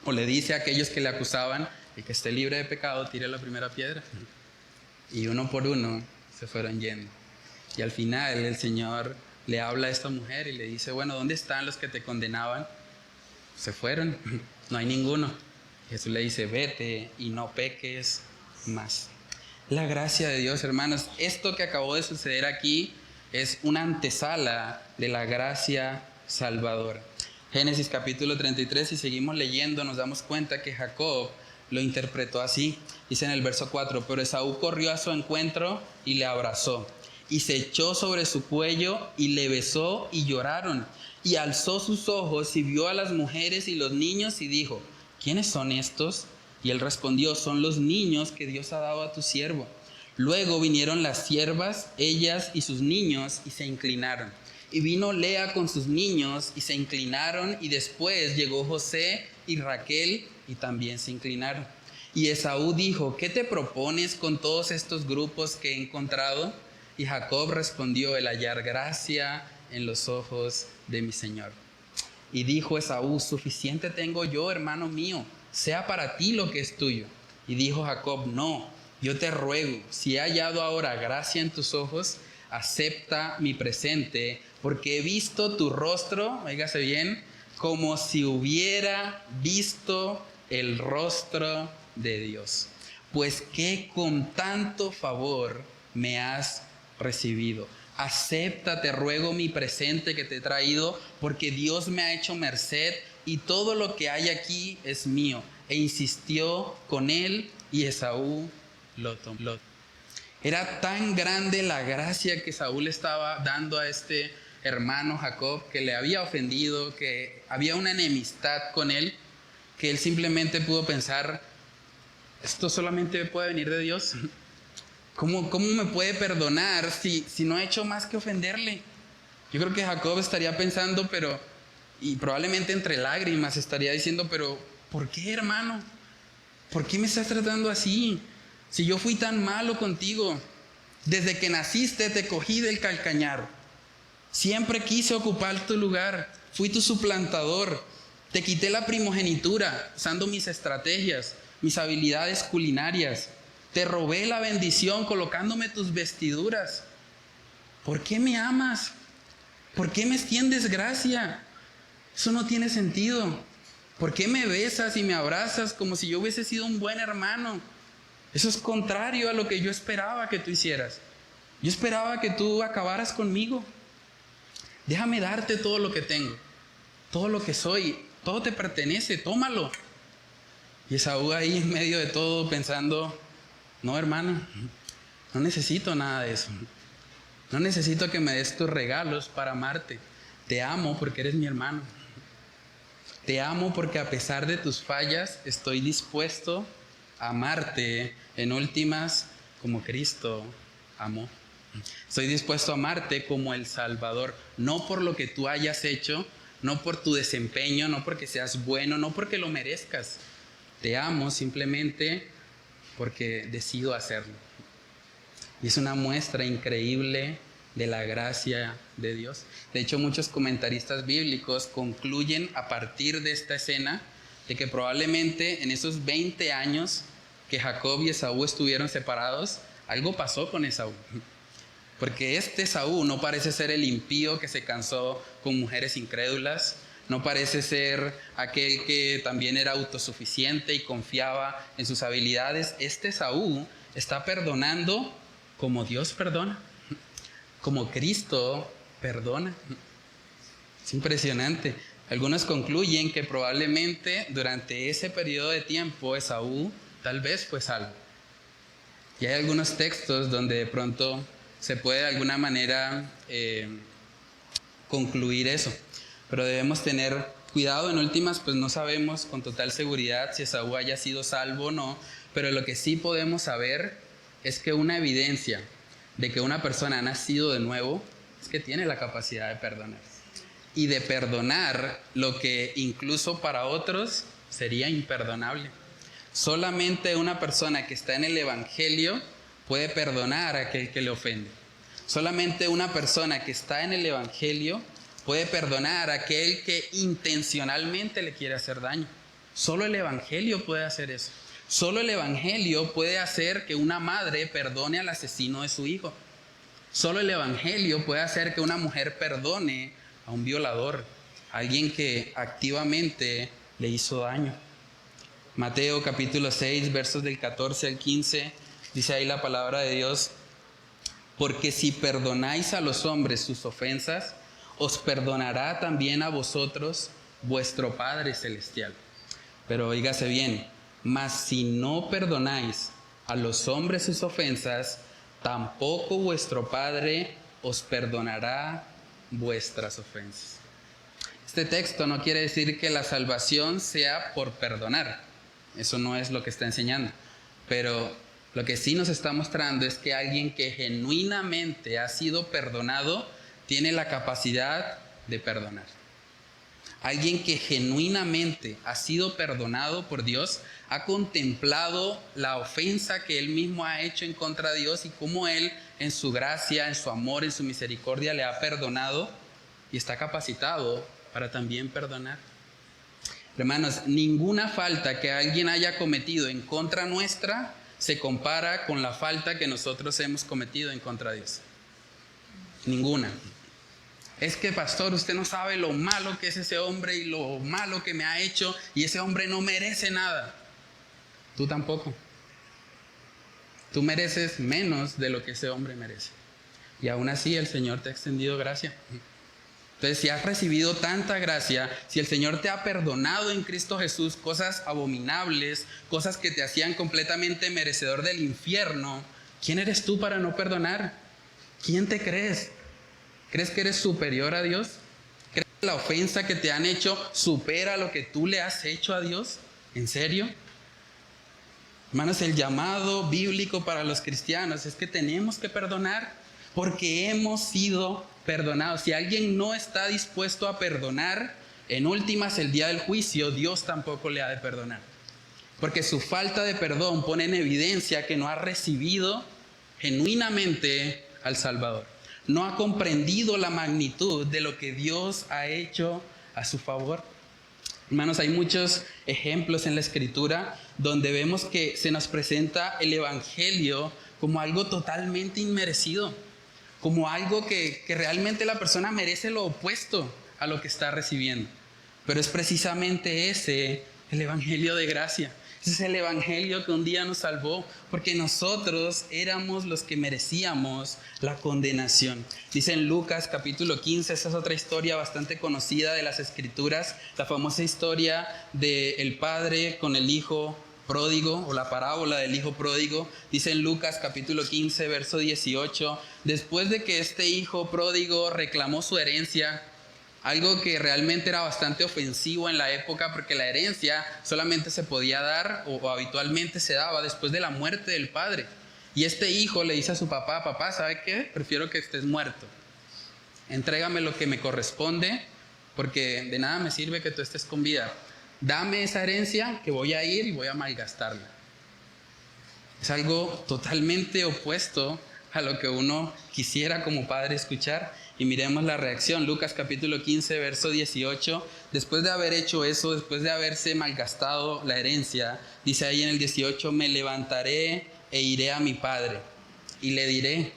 o le dice a aquellos que le acusaban: el que esté libre de pecado, tire la primera piedra. Y uno por uno se fueron yendo. Y al final el Señor le habla a esta mujer y le dice: bueno, ¿dónde están los que te condenaban? Se fueron, no hay ninguno. Jesús le dice: vete y no peques más. La gracia de Dios, hermanos. Esto que acabó de suceder aquí es una antesala de la gracia salvadora. Génesis capítulo 33, si seguimos leyendo, nos damos cuenta que Jacob lo interpretó así. Dice en el verso 4: pero Esaú corrió a su encuentro y le abrazó, y se echó sobre su cuello y le besó, y lloraron. Y alzó sus ojos y vio a las mujeres y los niños y dijo: ¿quiénes son estos? Y él respondió: son los niños que Dios ha dado a tu siervo. Luego vinieron las siervas, ellas y sus niños, y se inclinaron. Y vino Lea con sus niños y se inclinaron, y después llegó José y Raquel y también se inclinaron. Y Esaú dijo: ¿qué te propones con todos estos grupos que he encontrado? Y Jacob respondió: el hallar gracia en los ojos de mi Señor. Y dijo Esaú: suficiente tengo yo, hermano mío, sea para ti lo que es tuyo. Y dijo Jacob: no, yo te ruego, si he hallado ahora gracia en tus ojos, acepta mi presente, porque he visto tu rostro, óigase bien, como si hubiera visto el rostro de Dios. Pues que con tanto favor me has recibido. Acepta, te ruego, mi presente que te he traído, porque Dios me ha hecho merced y todo lo que hay aquí es mío. E insistió con él y Esaú lo tomó. Era tan grande la gracia que Saúl estaba dando a este hermano Jacob, que le había ofendido, que había una enemistad con él, que él simplemente pudo pensar: esto solamente puede venir de Dios. ¿Cómo me puede perdonar si no he hecho más que ofenderle? Yo creo que Jacob estaría pensando, y probablemente entre lágrimas estaría diciendo, pero ¿por qué, hermano? ¿Por qué me estás tratando así? Si yo fui tan malo contigo, desde que naciste te cogí del calcañar. Siempre quise ocupar tu lugar, fui tu suplantador. Te quité la primogenitura usando mis estrategias, mis habilidades culinarias. Te robé la bendición colocándome tus vestiduras. ¿Por qué me amas? ¿Por qué me extiendes gracia? Eso no tiene sentido. ¿Por qué me besas y me abrazas como si yo hubiese sido un buen hermano? Eso es contrario a lo que yo esperaba que tú hicieras. Yo esperaba que tú acabaras conmigo. Déjame darte todo lo que tengo, todo lo que soy, todo te pertenece, tómalo. Y Esaú ahí en medio de todo pensando, no, hermano, no necesito nada de eso. No necesito que me des tus regalos para amarte. Te amo porque eres mi hermano. Te amo porque a pesar de tus fallas estoy dispuesto a amarte en últimas como Cristo amó. Estoy dispuesto a amarte como el Salvador, no por lo que tú hayas hecho, no por tu desempeño, no porque seas bueno, no porque lo merezcas. Te amo simplemente porque decido hacerlo. Y es una muestra increíble de la gracia de Dios. De hecho, muchos comentaristas bíblicos concluyen a partir de esta escena de que probablemente en esos 20 años que Jacob y Esaú estuvieron separados, algo pasó con Esaú. Porque este Esaú no parece ser el impío que se casó con mujeres incrédulas, no parece ser aquel que también era autosuficiente y confiaba en sus habilidades. Este Esaú está perdonando como Dios perdona, como Cristo perdona. Es impresionante. Algunos concluyen que probablemente durante ese periodo de tiempo Esaú tal vez fue salvo. Y hay algunos textos donde de pronto se puede de alguna manera concluir eso. Pero debemos tener cuidado. En últimas, pues no sabemos con total seguridad si Esaú haya sido salvo o no. Pero lo que sí podemos saber es que una evidencia de que una persona ha nacido de nuevo es que tiene la capacidad de perdonar. Y de perdonar lo que incluso para otros sería imperdonable. Solamente una persona que está en el Evangelio puede perdonar a aquel que le ofende. Solamente una persona que está en el Evangelio puede perdonar a aquel que intencionalmente le quiere hacer daño. Solo el Evangelio puede hacer eso. Solo el Evangelio puede hacer que una madre perdone al asesino de su hijo. Solo el Evangelio puede hacer que una mujer perdone a un violador, a alguien que activamente le hizo daño. Mateo capítulo 6, versos del 14 al 15, dice ahí la palabra de Dios: porque si perdonáis a los hombres sus ofensas, os perdonará también a vosotros vuestro Padre Celestial. Pero oígase bien, mas si no perdonáis a los hombres sus ofensas, tampoco vuestro Padre os perdonará vuestras ofensas. Este texto no quiere decir que la salvación sea por perdonar. Eso no es lo que está enseñando. Pero lo que sí nos está mostrando es que alguien que genuinamente ha sido perdonado tiene la capacidad de perdonar. Alguien que genuinamente ha sido perdonado por Dios, ha contemplado la ofensa que él mismo ha hecho en contra de Dios y cómo él en su gracia, en su amor, en su misericordia le ha perdonado y está capacitado para también perdonar. Hermanos, ninguna falta que alguien haya cometido en contra nuestra se compara con la falta que nosotros hemos cometido en contra de Dios. Ninguna. Es que, pastor, usted no sabe lo malo que es ese hombre y lo malo que me ha hecho, y ese hombre no merece nada. Tú tampoco. Tú mereces menos de lo que ese hombre merece. Y aún así el Señor te ha extendido gracia. Entonces, si has recibido tanta gracia, si el Señor te ha perdonado en Cristo Jesús cosas abominables, cosas que te hacían completamente merecedor del infierno, ¿quién eres tú para no perdonar? ¿Quién te crees? ¿Crees que eres superior a Dios? ¿Crees que la ofensa que te han hecho supera lo que tú le has hecho a Dios? ¿En serio? Hermanos, el llamado bíblico para los cristianos es que tenemos que perdonar porque hemos sido perdonados. Si alguien no está dispuesto a perdonar, en últimas, el día del juicio, Dios tampoco le ha de perdonar. Porque su falta de perdón pone en evidencia que no ha recibido genuinamente al Salvador. No ha comprendido la magnitud de lo que Dios ha hecho a su favor. Hermanos, hay muchos ejemplos en la Escritura donde vemos que se nos presenta el Evangelio como algo totalmente inmerecido, como algo que realmente la persona merece lo opuesto a lo que está recibiendo. Pero es precisamente ese el Evangelio de gracia. Ese es el Evangelio que un día nos salvó, porque nosotros éramos los que merecíamos la condenación. Dice en Lucas capítulo 15, esa es otra historia bastante conocida de las Escrituras, la famosa historia del padre con el hijo pródigo, o la parábola del hijo pródigo. Dice en Lucas capítulo 15, verso 18, después de que este hijo pródigo reclamó su herencia, algo que realmente era bastante ofensivo en la época, porque la herencia solamente se podía dar o habitualmente se daba después de la muerte del padre. Y este hijo le dice a su papá, papá, ¿sabe qué? Prefiero que estés muerto. Entrégame lo que me corresponde, porque de nada me sirve que tú estés con vida. Dame esa herencia que voy a ir y voy a malgastarla. Es algo totalmente opuesto a lo que uno quisiera como padre escuchar. Y miremos la reacción. Lucas capítulo 15, verso 18. Después de haber hecho eso, después de haberse malgastado la herencia, dice ahí en el 18, me levantaré e iré a mi padre. Y le diré,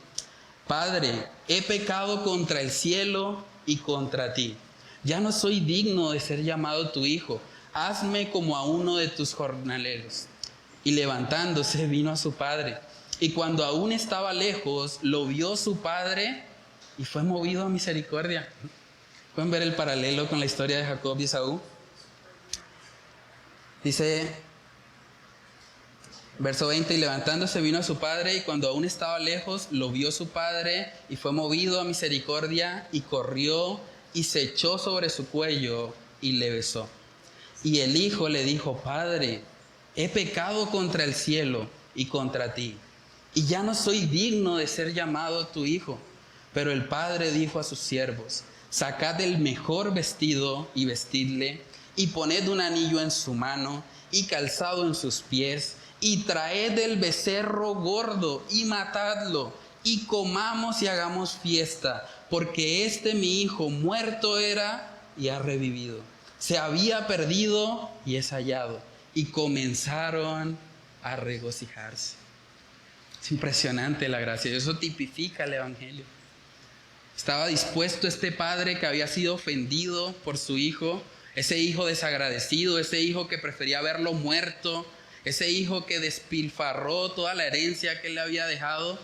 Padre, he pecado contra el cielo y contra ti. Ya no soy digno de ser llamado tu hijo. Hazme como a uno de tus jornaleros. Y levantándose vino a su padre. Y cuando aún estaba lejos, lo vio su padre y fue movido a misericordia. ¿Pueden ver el paralelo con la historia de Jacob y Esaú? Dice, verso 20, y levantándose vino a su padre y cuando aún estaba lejos, lo vio su padre y fue movido a misericordia y corrió y se echó sobre su cuello y le besó. Y el hijo le dijo, Padre, he pecado contra el cielo y contra ti, y ya no soy digno de ser llamado tu hijo. Pero el padre dijo a sus siervos, sacad el mejor vestido y vestidle, y poned un anillo en su mano y calzado en sus pies, y traed el becerro gordo y matadlo, y comamos y hagamos fiesta, porque mi hijo muerto era y ha revivido. Se había perdido y es hallado. Y comenzaron a regocijarse. Es impresionante la gracia. Eso tipifica el Evangelio. Estaba dispuesto este padre que había sido ofendido por su hijo, ese hijo desagradecido, ese hijo que prefería verlo muerto, ese hijo que despilfarró toda la herencia que él le había dejado.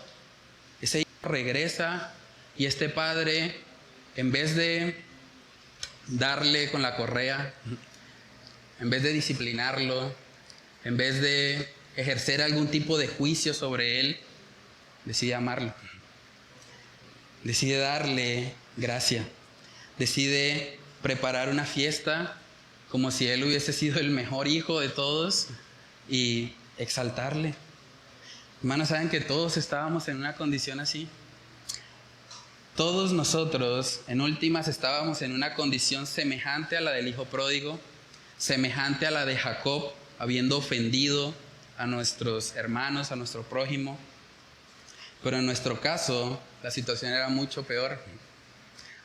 Ese hijo regresa y este padre, en vez de darle con la correa, en vez de disciplinarlo, en vez de ejercer algún tipo de juicio sobre él, decide amarlo. Decide darle gracia. Decide preparar una fiesta como si él hubiese sido el mejor hijo de todos y exaltarle. Hermanos, ¿saben que todos estábamos en una condición así? Todos nosotros, en últimas, estábamos en una condición semejante a la del hijo pródigo, semejante a la de Jacob, habiendo ofendido a nuestros hermanos, a nuestro prójimo. Pero en nuestro caso, la situación era mucho peor,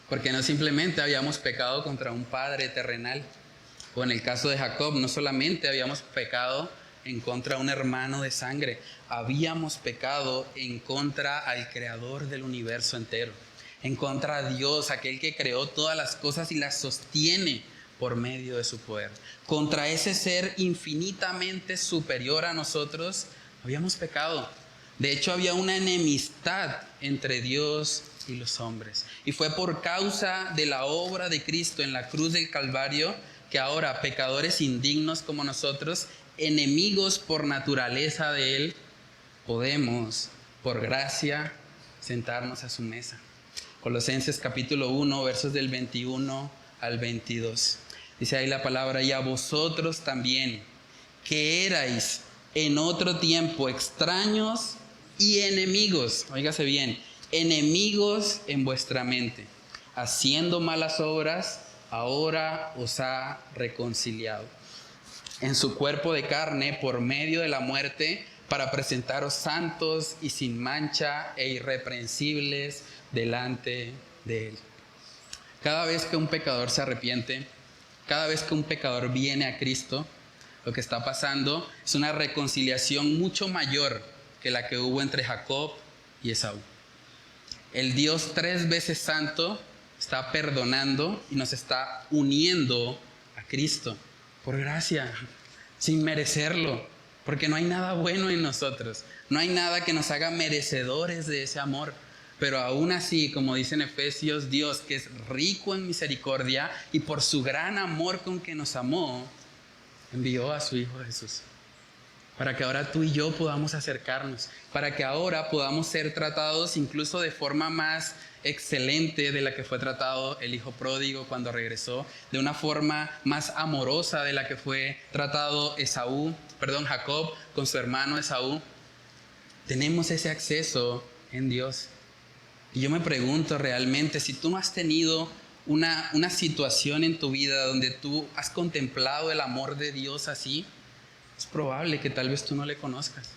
porque no simplemente habíamos pecado contra un padre terrenal, o en el caso de Jacob, no solamente habíamos pecado en contra de un hermano de sangre, habíamos pecado en contra al creador del universo entero, en contra a Dios, aquel que creó todas las cosas y las sostiene por medio de su poder. Contra ese ser infinitamente superior a nosotros, habíamos pecado. De hecho, había una enemistad entre Dios y los hombres. Y fue por causa de la obra de Cristo en la cruz del Calvario que ahora, pecadores indignos como nosotros, enemigos por naturaleza de Él, podemos, por gracia, sentarnos a su mesa. Colosenses capítulo 1, versos del 21 al 22. Dice ahí la palabra, y a vosotros también, que erais en otro tiempo extraños y enemigos, óigase bien, enemigos en vuestra mente, haciendo malas obras, ahora os ha reconciliado en su cuerpo de carne por medio de la muerte, para presentaros santos y sin mancha e irreprensibles delante de Él. Cada vez que un pecador se arrepiente, cada vez que un pecador viene a Cristo, lo que está pasando es una reconciliación mucho mayor que la que hubo entre Jacob y Esaú. El Dios 3 veces santo está perdonando y nos está uniendo a Cristo por gracia, sin merecerlo, porque no hay nada bueno en nosotros, no hay nada que nos haga merecedores de ese amor. Pero aún así, como dice en Efesios, Dios, que es rico en misericordia y por su gran amor con que nos amó, envió a su Hijo Jesús, para que ahora tú y yo podamos acercarnos, para que ahora podamos ser tratados incluso de forma más excelente de la que fue tratado el hijo pródigo cuando regresó, de una forma más amorosa de la que fue tratado Jacob con su hermano Esaú. Tenemos ese acceso en Dios. Y yo me pregunto realmente, si tú no has tenido una situación en tu vida donde tú has contemplado el amor de Dios así, es probable que tal vez tú no le conozcas.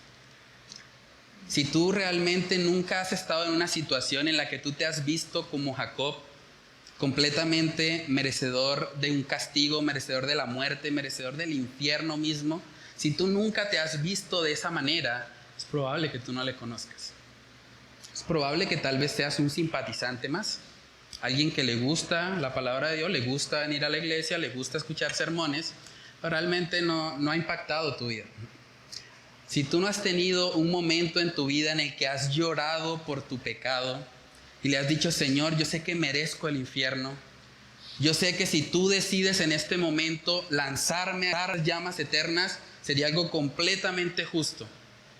Si tú realmente nunca has estado en una situación en la que tú te has visto como Jacob, completamente merecedor de un castigo, merecedor de la muerte, merecedor del infierno mismo, si tú nunca te has visto de esa manera, es probable que tú no le conozcas. Es probable que tal vez seas un simpatizante más, alguien que le gusta la palabra de Dios, le gusta venir a la iglesia, le gusta escuchar sermones, pero realmente no ha impactado tu vida. Si tú no has tenido un momento en tu vida en el que has llorado por tu pecado y le has dicho, Señor, yo sé que merezco el infierno, yo sé que si tú decides en este momento lanzarme a las llamas eternas, sería algo completamente justo,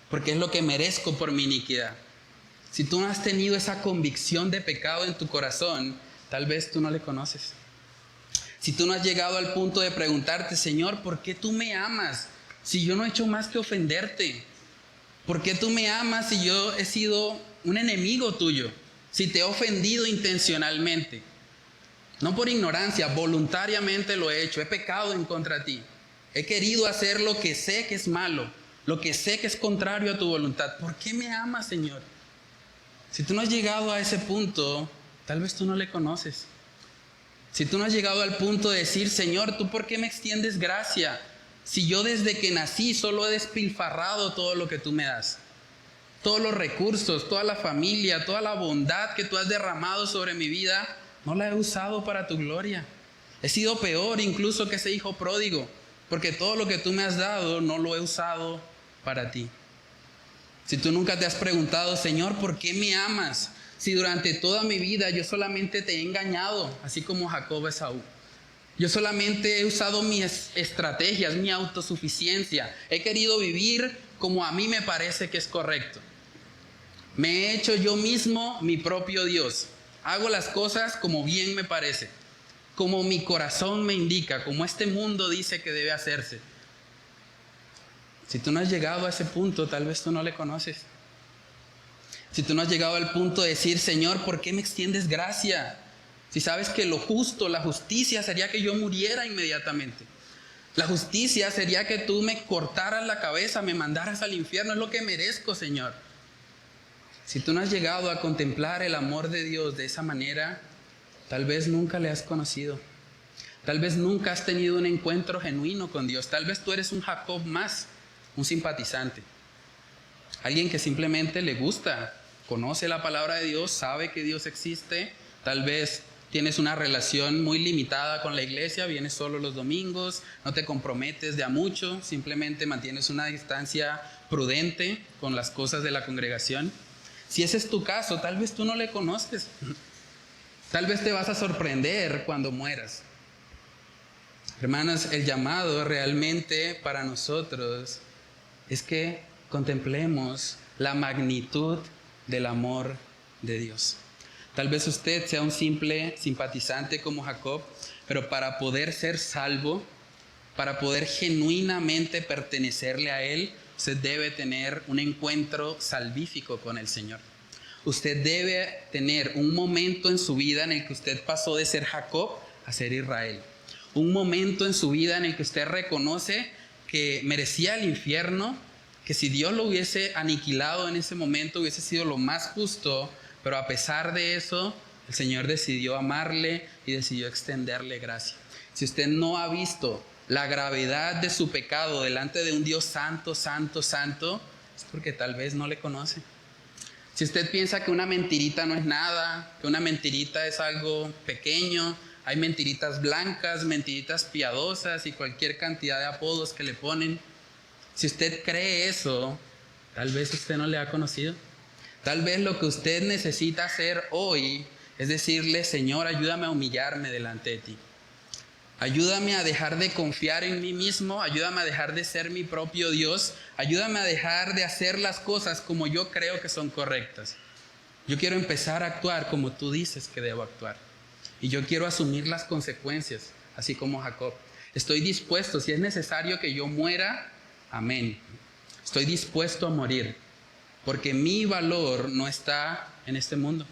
porque es lo que merezco por mi iniquidad. Si tú no has tenido esa convicción de pecado en tu corazón, tal vez tú no le conoces. Si tú no has llegado al punto de preguntarte, Señor, ¿por qué tú me amas si yo no he hecho más que ofenderte? ¿Por qué tú me amas si yo he sido un enemigo tuyo? Si te he ofendido intencionalmente. No por ignorancia, voluntariamente lo he hecho. He pecado en contra de ti. He querido hacer lo que sé que es malo, lo que sé que es contrario a tu voluntad. ¿Por qué me amas, Señor? Si tú no has llegado a ese punto, tal vez tú no le conoces. Si tú no has llegado al punto de decir, Señor, ¿tú por qué me extiendes gracia? Si yo desde que nací solo he despilfarrado todo lo que tú me das. Todos los recursos, toda la familia, toda la bondad que tú has derramado sobre mi vida, no la he usado para tu gloria. He sido peor incluso que ese hijo pródigo, porque todo lo que tú me has dado no lo he usado para ti. Si tú nunca te has preguntado, Señor, ¿por qué me amas? Si durante toda mi vida yo solamente te he engañado, así como Jacob a Esaú. Yo solamente he usado mis estrategias, mi autosuficiencia. He querido vivir como a mí me parece que es correcto. Me he hecho yo mismo mi propio Dios. Hago las cosas como bien me parece, como mi corazón me indica, como este mundo dice que debe hacerse. Si tú no has llegado a ese punto, tal vez tú no le conoces. Si tú no has llegado al punto de decir, Señor, ¿por qué me extiendes gracia? Si sabes que lo justo, la justicia sería que yo muriera inmediatamente. La justicia sería que tú me cortaras la cabeza, me mandaras al infierno. Es lo que merezco, Señor. Si tú no has llegado a contemplar el amor de Dios de esa manera, tal vez nunca le has conocido. Tal vez nunca has tenido un encuentro genuino con Dios. Tal vez tú eres un Jacob más, un simpatizante. Alguien que simplemente le gusta, conoce la palabra de Dios, sabe que Dios existe. Tal vez tienes una relación muy limitada con la iglesia, vienes solo los domingos, no te comprometes de a mucho, simplemente mantienes una distancia prudente con las cosas de la congregación. Si ese es tu caso, tal vez tú no le conoces. Tal vez te vas a sorprender cuando mueras. Hermanos, el llamado realmente para nosotros es que contemplemos la magnitud del amor de Dios. Tal vez usted sea un simple simpatizante como Jacob, pero para poder ser salvo, para poder genuinamente pertenecerle a Él, usted debe tener un encuentro salvífico con el Señor. Usted debe tener un momento en su vida en el que usted pasó de ser Jacob a ser Israel. Un momento en su vida en el que usted reconoce que merecía el infierno, que si Dios lo hubiese aniquilado en ese momento hubiese sido lo más justo, pero a pesar de eso, el Señor decidió amarle y decidió extenderle gracia. Si usted no ha visto la gravedad de su pecado delante de un Dios santo, santo, santo, es porque tal vez no le conoce. Si usted piensa que una mentirita no es nada, que una mentirita es algo pequeño, hay mentiritas blancas, mentiritas piadosas y cualquier cantidad de apodos que le ponen. Si usted cree eso, tal vez usted no le ha conocido. Tal vez lo que usted necesita hacer hoy es decirle: Señor, ayúdame a humillarme delante de ti. Ayúdame a dejar de confiar en mí mismo, ayúdame a dejar de ser mi propio Dios, ayúdame a dejar de hacer las cosas como yo creo que son correctas. Yo quiero empezar a actuar como tú dices que debo actuar. Y yo quiero asumir las consecuencias, así como Jacob. Estoy dispuesto, si es necesario que yo muera, amén. Estoy dispuesto a morir, porque mi valor no está en este mundo.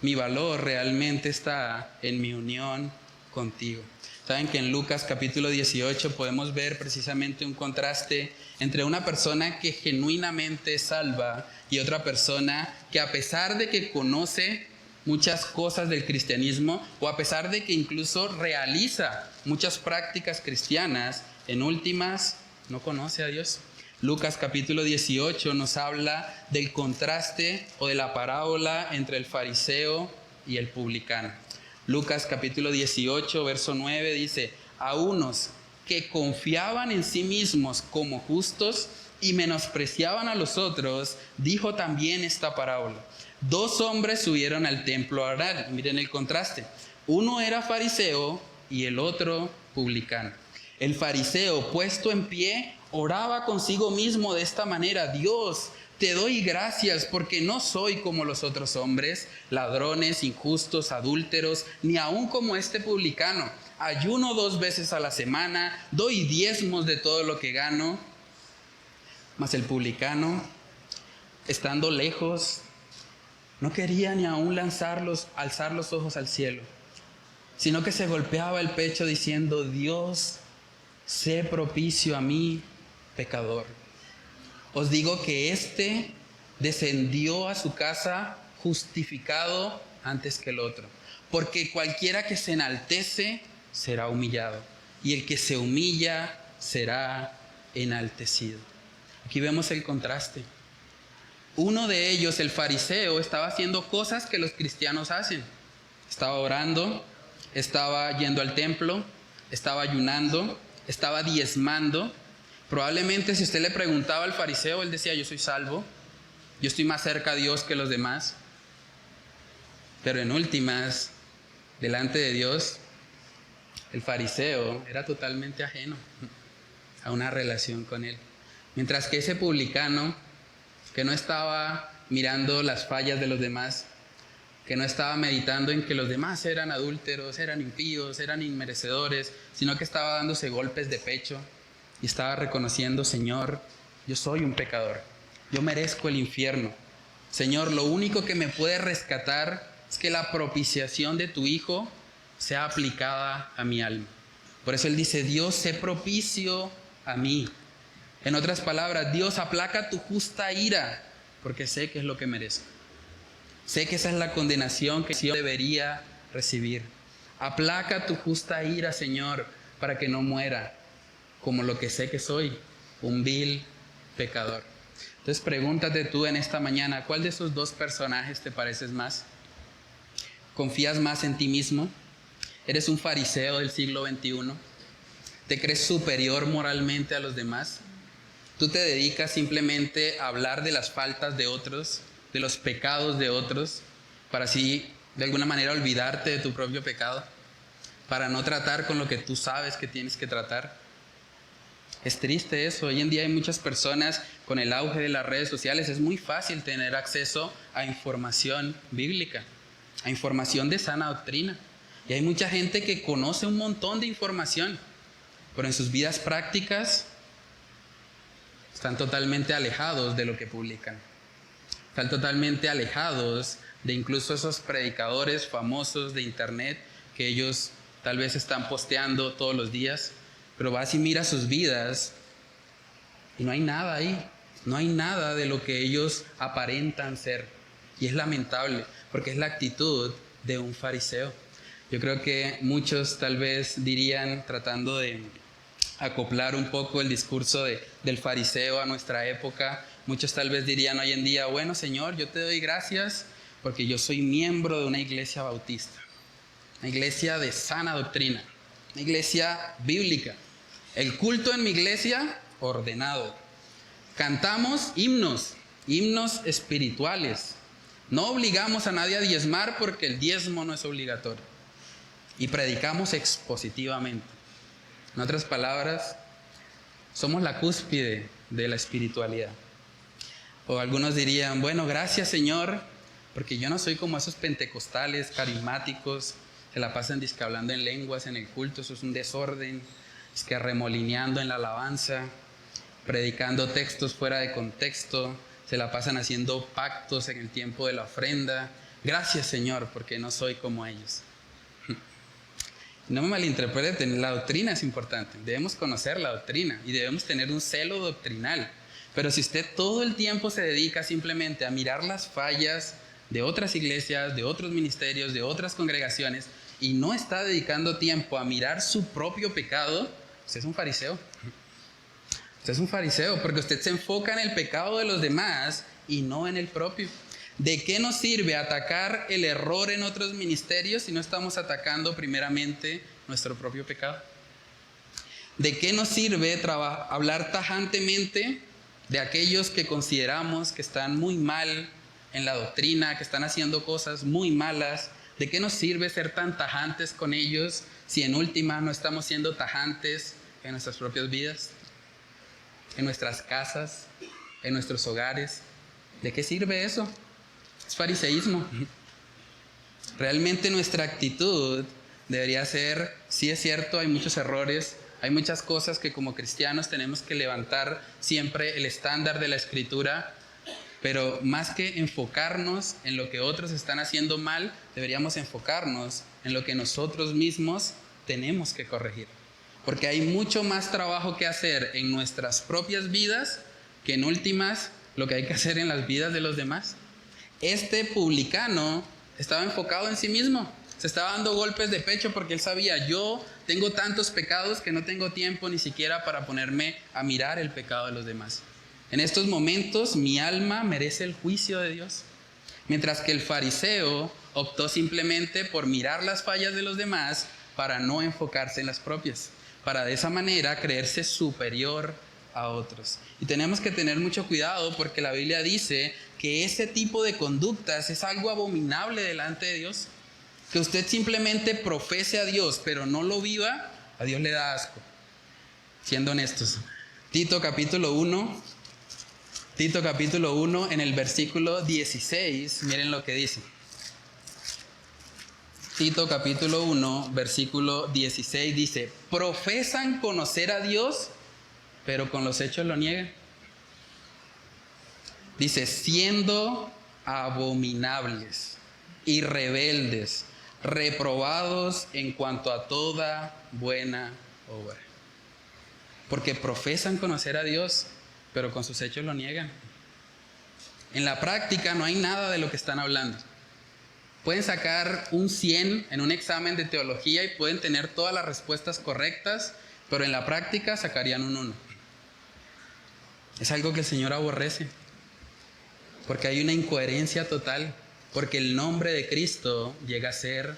Mi valor realmente está en mi unión contigo. Saben que en Lucas capítulo 18 podemos ver precisamente un contraste entre una persona que genuinamente es salva y otra persona que, a pesar de que conoce muchas cosas del cristianismo o a pesar de que incluso realiza muchas prácticas cristianas, en últimas no conoce a Dios. Lucas capítulo 18 nos habla del contraste o de la parábola entre el fariseo y el publicano. Lucas capítulo 18, verso 9 dice: a unos que confiaban en sí mismos como justos y menospreciaban a los otros, dijo también esta parábola. 2 hombres subieron al templo a orar. Miren el contraste. Uno era fariseo y el otro publicano. El fariseo, puesto en pie, oraba consigo mismo de esta manera: Dios, te doy gracias porque no soy como los otros hombres, ladrones, injustos, adúlteros, ni aun como este publicano. Ayuno 2 veces a la semana, doy diezmos de todo lo que gano. Mas el publicano, estando lejos, no quería ni aun alzar los ojos al cielo, sino que se golpeaba el pecho diciendo: Dios, sé propicio a mí, pecador. Os digo que éste descendió a su casa justificado antes que el otro. Porque cualquiera que se enaltece será humillado, y el que se humilla será enaltecido. Aquí vemos el contraste. Uno de ellos, el fariseo, estaba haciendo cosas que los cristianos hacen. Estaba orando, estaba yendo al templo, estaba ayunando, estaba diezmando. Probablemente si usted le preguntaba al fariseo, él decía: yo soy salvo, yo estoy más cerca a Dios que los demás. Pero en últimas, delante de Dios, el fariseo era totalmente ajeno a una relación con Él. Mientras que ese publicano, que no estaba mirando las fallas de los demás, que no estaba meditando en que los demás eran adúlteros, eran impíos, eran inmerecedores, sino que estaba dándose golpes de pecho y estaba reconociendo: Señor, yo soy un pecador, yo merezco el infierno. Señor, lo único que me puede rescatar es que la propiciación de tu Hijo sea aplicada a mi alma. Por eso Él dice: Dios, sé propicio a mí. En otras palabras, Dios, aplaca tu justa ira, porque sé que es lo que merezco. Sé que esa es la condenación que yo debería recibir. Aplaca tu justa ira, Señor, para que no muera como lo que sé que soy, un vil pecador. Entonces pregúntate tú en esta mañana: ¿cuál de esos 2 personajes te pareces más? ¿Confías más en ti mismo? ¿Eres un fariseo del siglo XXI? ¿Te crees superior moralmente a los demás? ¿Tú te dedicas simplemente a hablar de las faltas de otros, de los pecados de otros, para así de alguna manera olvidarte de tu propio pecado, para no tratar con lo que tú sabes que tienes que tratar? Es triste eso. Hoy en día hay muchas personas, con el auge de las redes sociales, es muy fácil tener acceso a información bíblica, a información de sana doctrina. Y hay mucha gente que conoce un montón de información, pero en sus vidas prácticas Están totalmente alejados de lo que publican. Están totalmente alejados de incluso esos predicadores famosos de internet que ellos tal vez están posteando todos los días, pero vas y miras sus vidas y no hay nada ahí. No hay nada de lo que ellos aparentan ser. Y es lamentable, porque es la actitud de un fariseo. Yo creo que muchos tal vez dirían, tratando de acoplar un poco el discurso del fariseo a nuestra época, muchos tal vez dirían hoy en día, bueno Señor, yo te doy gracias porque yo soy miembro de una iglesia bautista, una iglesia de sana doctrina, una iglesia bíblica. El culto en mi iglesia, ordenado. Cantamos himnos espirituales. No obligamos a nadie a diezmar porque el diezmo no es obligatorio. Y predicamos expositivamente. En otras palabras, somos la cúspide de la espiritualidad. O algunos dirían, bueno, gracias Señor, porque yo no soy como esos pentecostales carismáticos que la pasan disque hablando en lenguas en el culto, eso es un desorden, es que remolineando en la alabanza, predicando textos fuera de contexto, se la pasan haciendo pactos en el tiempo de la ofrenda. Gracias Señor, porque no soy como ellos. No me malinterpreten, la doctrina es importante, debemos conocer la doctrina y debemos tener un celo doctrinal. Pero si usted todo el tiempo se dedica simplemente a mirar las fallas de otras iglesias, de otros ministerios, de otras congregaciones, y no está dedicando tiempo a mirar su propio pecado, usted es un fariseo. Usted es un fariseo porque usted se enfoca en el pecado de los demás y no en el propio. ¿De qué nos sirve atacar el error en otros ministerios si no estamos atacando primeramente nuestro propio pecado? ¿De qué nos sirve hablar tajantemente de aquellos que consideramos que están muy mal en la doctrina, que están haciendo cosas muy malas? ¿De qué nos sirve ser tan tajantes con ellos si en última no estamos siendo tajantes en nuestras propias vidas, en nuestras casas, en nuestros hogares? ¿De qué sirve eso? Es fariseísmo. Realmente nuestra actitud debería ser, sí es cierto, hay muchos errores, hay muchas cosas que como cristianos tenemos que levantar siempre el estándar de la Escritura, pero más que enfocarnos en lo que otros están haciendo mal, deberíamos enfocarnos en lo que nosotros mismos tenemos que corregir. Porque hay mucho más trabajo que hacer en nuestras propias vidas que en últimas lo que hay que hacer en las vidas de los demás. Este publicano estaba enfocado en sí mismo. Se estaba dando golpes de pecho porque él sabía, yo tengo tantos pecados que no tengo tiempo ni siquiera para ponerme a mirar el pecado de los demás. En estos momentos mi alma merece el juicio de Dios. Mientras que el fariseo optó simplemente por mirar las fallas de los demás para no enfocarse en las propias, para de esa manera creerse superior a otros. Y tenemos que tener mucho cuidado porque la Biblia dice que ese tipo de conductas es algo abominable delante de Dios. Que usted simplemente profese a Dios pero no lo viva, a Dios le da asco. Siendo honestos. Tito capítulo 1 en el versículo 16, miren lo que dice. Tito capítulo 1, versículo 16 dice, profesan conocer a Dios, pero con los hechos lo niegan. Dice, siendo abominables y rebeldes, reprobados en cuanto a toda buena obra. Porque profesan conocer a Dios, pero con sus hechos lo niegan. En la práctica no hay nada de lo que están hablando. Pueden sacar un 100 en un examen de teología y pueden tener todas las respuestas correctas, pero en la práctica sacarían un 1. Es algo que el Señor aborrece, porque hay una incoherencia total, porque el nombre de Cristo llega a ser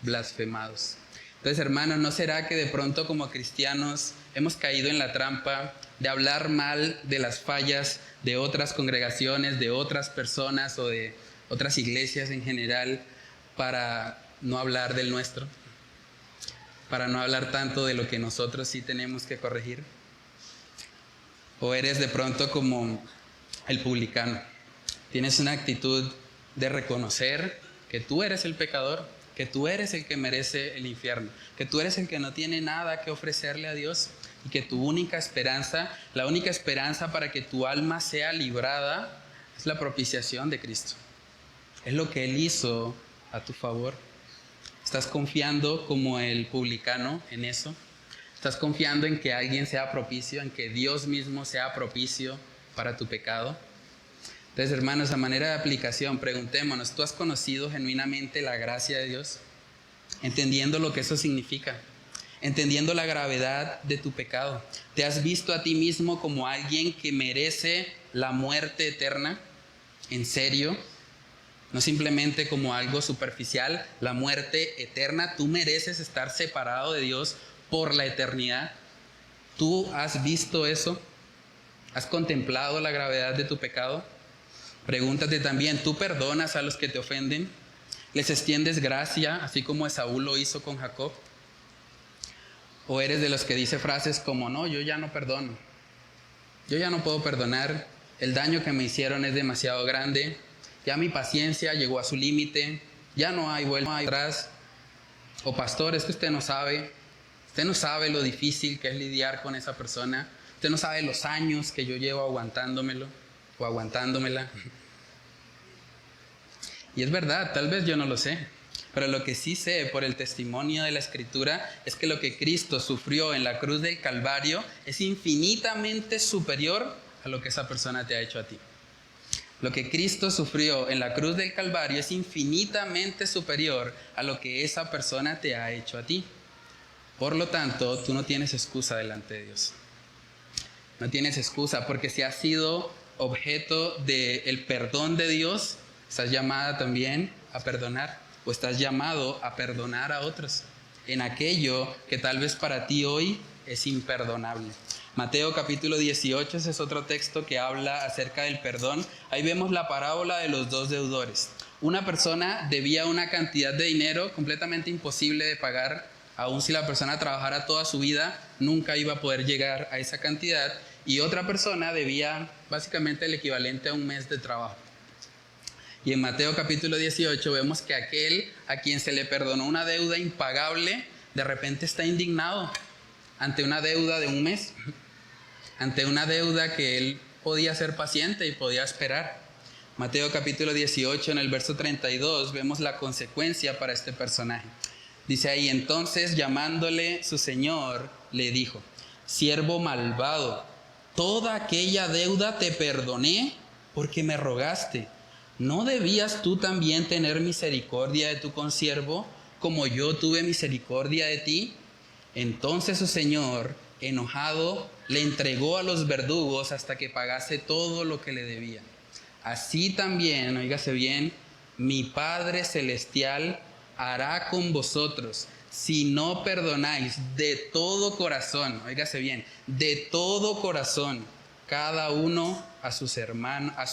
blasfemados. Entonces, hermanos, ¿no será que de pronto como cristianos hemos caído en la trampa de hablar mal de las fallas de otras congregaciones, de otras personas o de otras iglesias en general para no hablar del nuestro? Para no hablar tanto de lo que nosotros sí tenemos que corregir. ¿O eres de pronto como el publicano? Tienes una actitud de reconocer que tú eres el pecador, que tú eres el que merece el infierno, que tú eres el que no tiene nada que ofrecerle a Dios, y que tu única esperanza, la única esperanza para que tu alma sea librada es la propiciación de Cristo. Es lo que Él hizo a tu favor. ¿Estás confiando como el publicano en eso? ¿Estás confiando en que alguien sea propicio, en que Dios mismo sea propicio para tu pecado? Entonces, hermanos, a manera de aplicación, preguntémonos, ¿tú has conocido genuinamente la gracia de Dios? Entendiendo lo que eso significa, entendiendo la gravedad de tu pecado. ¿Te has visto a ti mismo como alguien que merece la muerte eterna? ¿En serio? No simplemente como algo superficial, la muerte eterna. Tú mereces estar separado de Dios por la eternidad. ¿Tú has visto eso? ¿Has contemplado la gravedad de tu pecado? Pregúntate también, ¿tú perdonas a los que te ofenden? ¿Les extiendes gracia, así como Esaú lo hizo con Jacob? ¿O eres de los que dice frases como, no, yo ya no perdono, yo ya no puedo perdonar, el daño que me hicieron es demasiado grande, ya mi paciencia llegó a su límite, ya no hay vuelta atrás? O pastor, es que usted no sabe lo difícil que es lidiar con esa persona, usted no sabe los años que yo llevo aguantándomelo o aguantándomela. Y es verdad, tal vez yo no lo sé, pero lo que sí sé por el testimonio de la Escritura es que lo que Cristo sufrió en la cruz del Calvario es infinitamente superior a lo que esa persona te ha hecho a ti. Lo que Cristo sufrió en la cruz del Calvario es infinitamente superior a lo que esa persona te ha hecho a ti. Por lo tanto, tú no tienes excusa delante de Dios. No tienes excusa, porque si has sido objeto del perdón de Dios, estás llamada también a perdonar, o estás llamado a perdonar a otros en aquello que tal vez para ti hoy es imperdonable. Mateo capítulo 18, ese es otro texto que habla acerca del perdón. Ahí vemos la parábola de los dos deudores. Una persona debía una cantidad de dinero completamente imposible de pagar, aun si la persona trabajara toda su vida, nunca iba a poder llegar a esa cantidad. Y otra persona debía básicamente el equivalente a un mes de trabajo. Y en Mateo capítulo 18 vemos que aquel a quien se le perdonó una deuda impagable, de repente está indignado ante una deuda de un mes, ante una deuda que él podía ser paciente y podía esperar. Mateo capítulo 18 en el verso 32 vemos la consecuencia para este personaje. Dice ahí, entonces llamándole su señor, le dijo, siervo malvado, toda aquella deuda te perdoné porque me rogaste. ¿No debías tú también tener misericordia de tu consiervo, como yo tuve misericordia de ti? Entonces su señor, enojado, le entregó a los verdugos hasta que pagase todo lo que le debía. Así también, óigase bien, mi Padre Celestial hará con vosotros si no perdonáis de todo corazón, óigase bien, de todo corazón, cada uno a su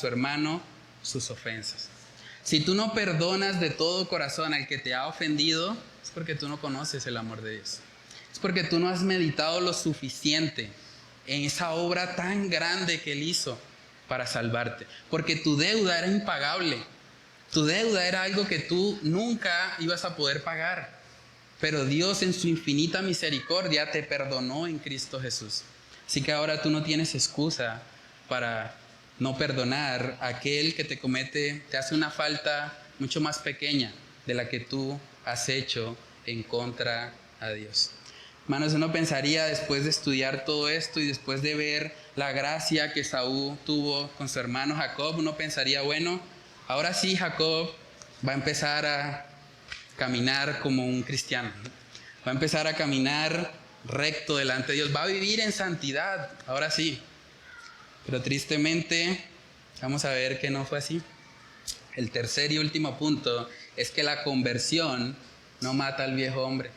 hermano sus ofensas. Si tú no perdonas de todo corazón al que te ha ofendido, es porque tú no conoces el amor de Dios. Es porque tú no has meditado lo suficiente en esa obra tan grande que Él hizo para salvarte. Porque tu deuda era impagable. Tu deuda era algo que tú nunca ibas a poder pagar. Pero Dios en su infinita misericordia te perdonó en Cristo Jesús. Así que ahora tú no tienes excusa para no perdonar a aquel que te hace una falta mucho más pequeña de la que tú has hecho en contra a Dios. Hermanos, uno pensaría después de estudiar todo esto y después de ver la gracia que Esaú tuvo con su hermano Jacob, uno pensaría, bueno, ahora sí Jacob va a empezar a caminar como un cristiano, va a empezar a caminar recto delante de Dios, va a vivir en santidad, ahora sí. Pero tristemente, vamos a ver que no fue así. El tercer y último punto es que la conversión no mata al viejo hombre.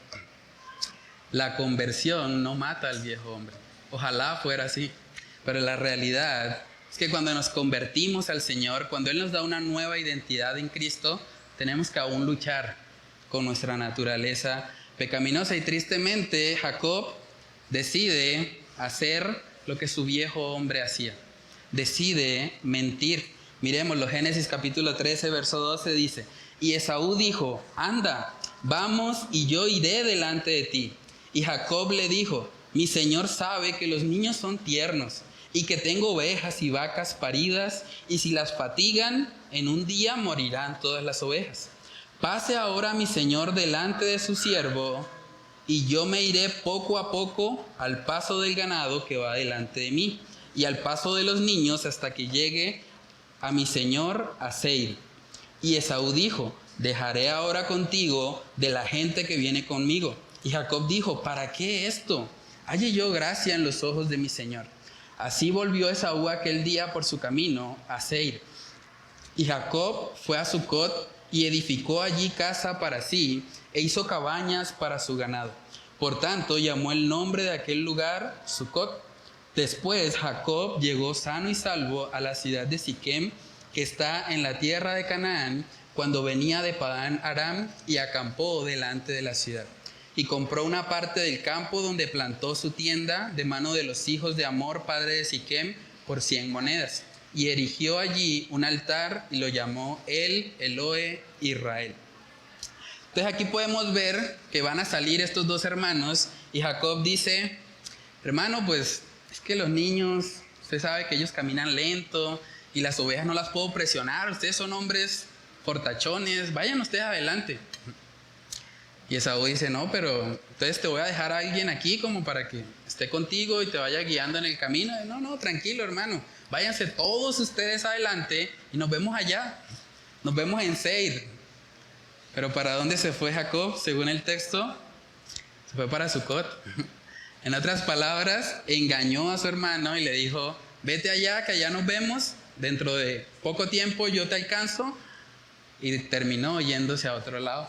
La conversión no mata al viejo hombre. Ojalá fuera así. Pero la realidad es que cuando nos convertimos al Señor, cuando Él nos da una nueva identidad en Cristo, tenemos que aún luchar con nuestra naturaleza pecaminosa. Y tristemente, Jacob decide hacer lo que su viejo hombre hacía. Decide mentir. Miremoslo, Génesis capítulo 13, verso 12 dice, y Esaú dijo, anda, vamos y yo iré delante de ti. Y Jacob le dijo, mi señor sabe que los niños son tiernos y que tengo ovejas y vacas paridas, y si las fatigan, en un día morirán todas las ovejas. Pase ahora mi señor delante de su siervo, y yo me iré poco a poco al paso del ganado que va delante de mí, y al paso de los niños hasta que llegue a mi señor a Seir. Y Esaú dijo, dejaré ahora contigo de la gente que viene conmigo. Y Jacob dijo, ¿para qué esto? Halle yo gracia en los ojos de mi señor. Así volvió Esaú aquel día por su camino a Seir. Y Jacob fue a Sucot y edificó allí casa para sí, e hizo cabañas para su ganado. Por tanto, llamó el nombre de aquel lugar Sucot. Después Jacob llegó sano y salvo a la ciudad de Siquem, que está en la tierra de Canaán, cuando venía de Padán Aram, y acampó delante de la ciudad. Y compró una parte del campo donde plantó su tienda de mano de los hijos de Hamor, padre de Siquem, por 100 monedas. Y erigió allí un altar y lo llamó Elohe Israel. Entonces aquí podemos ver que van a salir estos dos hermanos y Jacob dice, hermano, pues es que los niños, usted sabe que ellos caminan lento y las ovejas no las puedo presionar, ustedes son hombres fortachones, vayan ustedes adelante. Y Esaú dice, no, pero entonces te voy a dejar a alguien aquí como para que esté contigo y te vaya guiando en el camino. No, tranquilo, hermano, váyanse todos ustedes adelante y nos vemos allá, nos vemos en Seir. Pero ¿para dónde se fue Jacob? Según el texto, se fue para Sucot. En otras palabras, engañó a su hermano y le dijo, vete allá, que allá nos vemos, dentro de poco tiempo yo te alcanzo, y terminó yéndose a otro lado.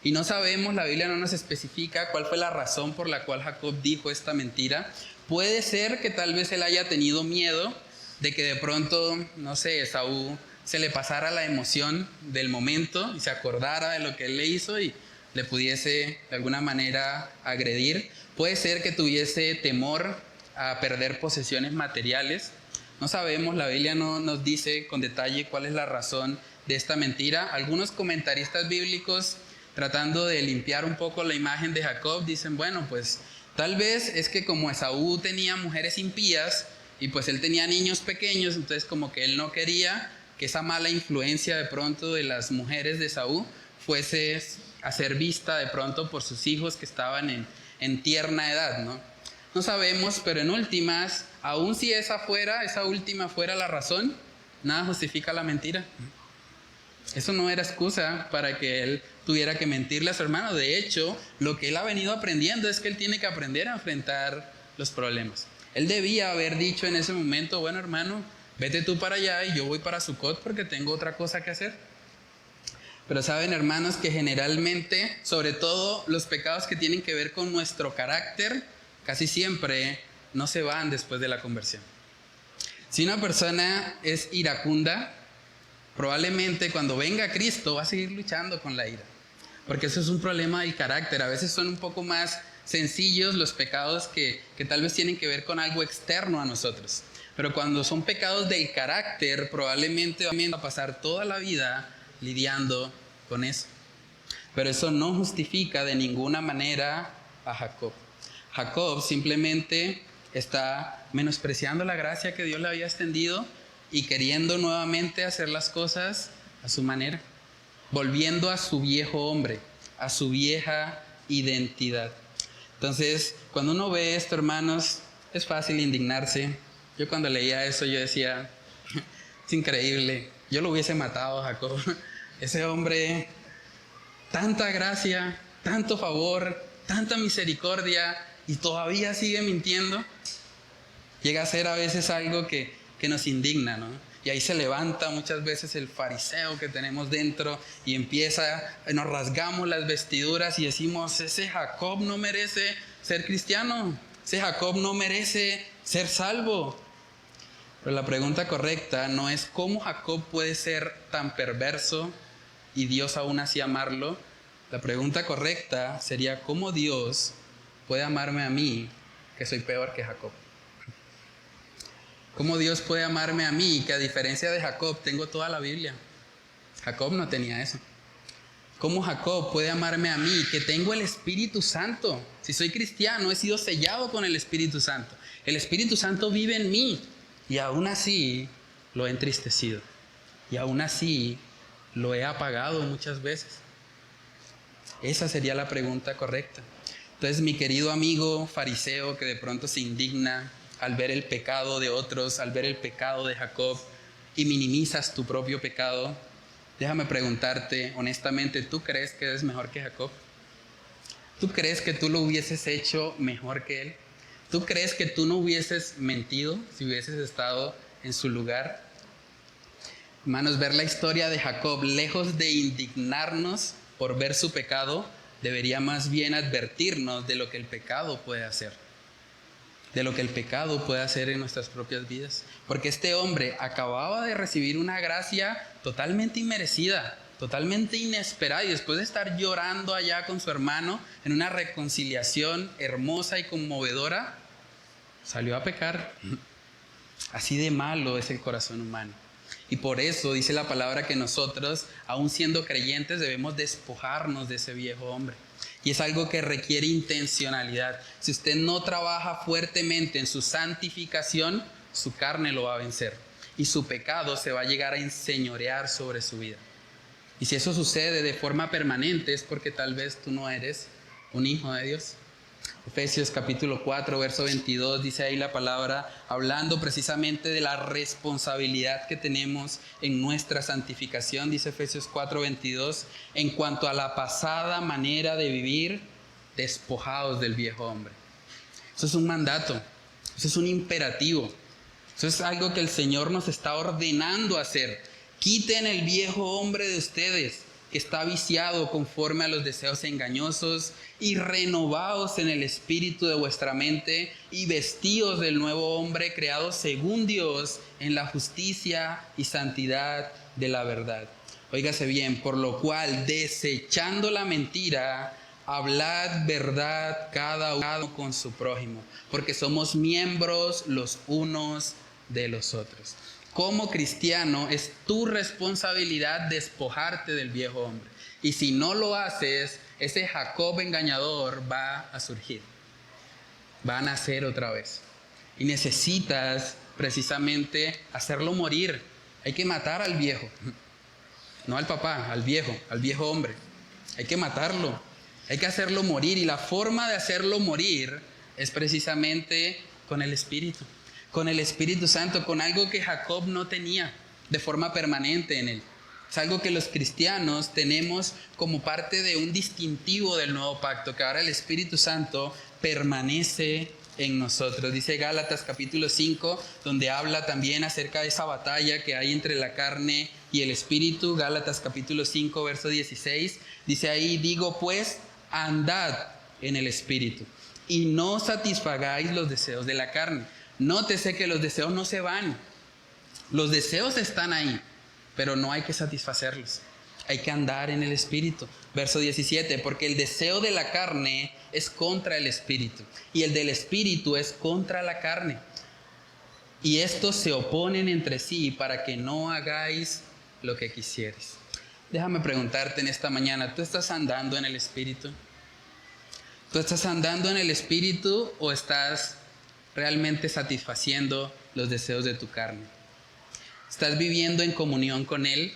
Y no sabemos, la Biblia no nos especifica cuál fue la razón por la cual Jacob dijo esta mentira. Puede ser que tal vez él haya tenido miedo de que de pronto, no sé, Esaú se le pasara la emoción del momento y se acordara de lo que él le hizo y le pudiese de alguna manera agredir. Puede ser que tuviese temor a perder posesiones materiales. No sabemos, la Biblia no nos dice con detalle cuál es la razón de esta mentira. Algunos comentaristas bíblicos, tratando de limpiar un poco la imagen de Jacob, dicen, bueno, pues tal vez es que como Esaú tenía mujeres impías y pues él tenía niños pequeños, entonces como que él no quería que esa mala influencia de pronto de las mujeres de Esaú fuese a ser vista de pronto por sus hijos que estaban en tierna edad, ¿no? No sabemos, pero en últimas, aun si esa última fuera la razón, nada justifica la mentira. Eso no era excusa para que él tuviera que mentirle a su hermano. De hecho, lo que él ha venido aprendiendo es que él tiene que aprender a enfrentar los problemas. Él debía haber dicho en ese momento, bueno, hermano, vete tú para allá y yo voy para Sucot porque tengo otra cosa que hacer. Pero saben, hermanos, que generalmente, sobre todo los pecados que tienen que ver con nuestro carácter, casi siempre no se van después de la conversión. Si una persona es iracunda, probablemente cuando venga Cristo va a seguir luchando con la ira, porque eso es un problema del carácter. A veces son un poco más sencillos los pecados que tal vez tienen que ver con algo externo a nosotros, pero cuando son pecados del carácter, probablemente vamos a pasar toda la vida lidiando con eso. Pero eso no justifica de ninguna manera a Jacob. Jacob simplemente está menospreciando la gracia que Dios le había extendido y queriendo nuevamente hacer las cosas a su manera, volviendo a su viejo hombre, a su vieja identidad. Entonces, cuando uno ve esto, hermanos, es fácil indignarse. Yo cuando leía eso, yo decía, es increíble, yo lo hubiese matado a Jacob. Ese hombre, tanta gracia, tanto favor, tanta misericordia, y todavía sigue mintiendo. Llega a ser a veces algo que nos indigna, ¿no? Y ahí se levanta muchas veces el fariseo que tenemos dentro y nos rasgamos las vestiduras y decimos, ese Jacob no merece ser cristiano, ese Jacob no merece ser salvo. Pero la pregunta correcta no es cómo Jacob puede ser tan perverso y Dios aún así amarlo. La pregunta correcta sería cómo Dios puede amarme a mí, que soy peor que Jacob. ¿Cómo Dios puede amarme a mí, que a diferencia de Jacob tengo toda la Biblia? Jacob no tenía eso. ¿Cómo Jacob puede amarme a mí, que tengo el Espíritu Santo? Si soy cristiano, he sido sellado con el Espíritu Santo. El Espíritu Santo vive en mí y aún así lo he entristecido. Y aún así lo he apagado muchas veces. Esa sería la pregunta correcta. Entonces, mi querido amigo fariseo que de pronto se indigna al ver el pecado de otros, al ver el pecado de Jacob y minimizas tu propio pecado, déjame preguntarte honestamente, ¿tú crees que eres mejor que Jacob? ¿Tú crees que tú lo hubieses hecho mejor que él? ¿Tú crees que tú no hubieses mentido si hubieses estado en su lugar? Hermanos, ver la historia de Jacob, lejos de indignarnos por ver su pecado, debería más bien advertirnos de lo que el pecado puede hacer. De lo que el pecado puede hacer en nuestras propias vidas. Porque este hombre acababa de recibir una gracia totalmente inmerecida, totalmente inesperada, y después de estar llorando allá con su hermano en una reconciliación hermosa y conmovedora, salió a pecar. Así de malo es el corazón humano. Y por eso dice la palabra que nosotros, aun siendo creyentes, debemos despojarnos de ese viejo hombre. Y es algo que requiere intencionalidad. Si usted no trabaja fuertemente en su santificación, su carne lo va a vencer. Y su pecado se va a llegar a enseñorear sobre su vida. Y si eso sucede de forma permanente, es porque tal vez tú no eres un hijo de Dios. Efesios capítulo 4, verso 22, dice ahí la palabra, hablando precisamente de la responsabilidad que tenemos en nuestra santificación, dice Efesios 4, 22, en cuanto a la pasada manera de vivir, despojados del viejo hombre. Eso es un mandato, eso es un imperativo, eso es algo que el Señor nos está ordenando hacer. Quiten el viejo hombre de ustedes, que está viciado conforme a los deseos engañosos, y renovaos en el espíritu de vuestra mente, y vestíos del nuevo hombre creado según Dios en la justicia y santidad de la verdad. Óigase bien, por lo cual, desechando la mentira, hablad verdad cada uno con su prójimo, porque somos miembros los unos de los otros. Como cristiano es tu responsabilidad despojarte del viejo hombre. Y si no lo haces, ese Jacob engañador va a surgir. Va a nacer otra vez. Y necesitas precisamente hacerlo morir. Hay que matar al viejo. No al papá, al viejo hombre. Hay que matarlo. Hay que hacerlo morir. Y la forma de hacerlo morir es precisamente con el Espíritu. Con el Espíritu Santo, con algo que Jacob no tenía de forma permanente en él. Es algo que los cristianos tenemos como parte de un distintivo del nuevo pacto, que ahora el Espíritu Santo permanece en nosotros. Dice Gálatas capítulo 5, donde habla también acerca de esa batalla que hay entre la carne y el Espíritu. Gálatas capítulo 5, verso 16, dice ahí, digo pues, andad en el Espíritu y no satisfagáis los deseos de la carne. Nótese que los deseos no se van. Los deseos están ahí, pero no hay que satisfacerlos. Hay que andar en el Espíritu. Verso 17, porque el deseo de la carne es contra el Espíritu, y el del Espíritu es contra la carne. Y estos se oponen entre sí para que no hagáis lo que quisieres. Déjame preguntarte en esta mañana, ¿tú estás andando en el Espíritu? ¿Tú estás andando en el Espíritu o estás realmente satisfaciendo los deseos de tu carne? ¿Estás viviendo en comunión con Él?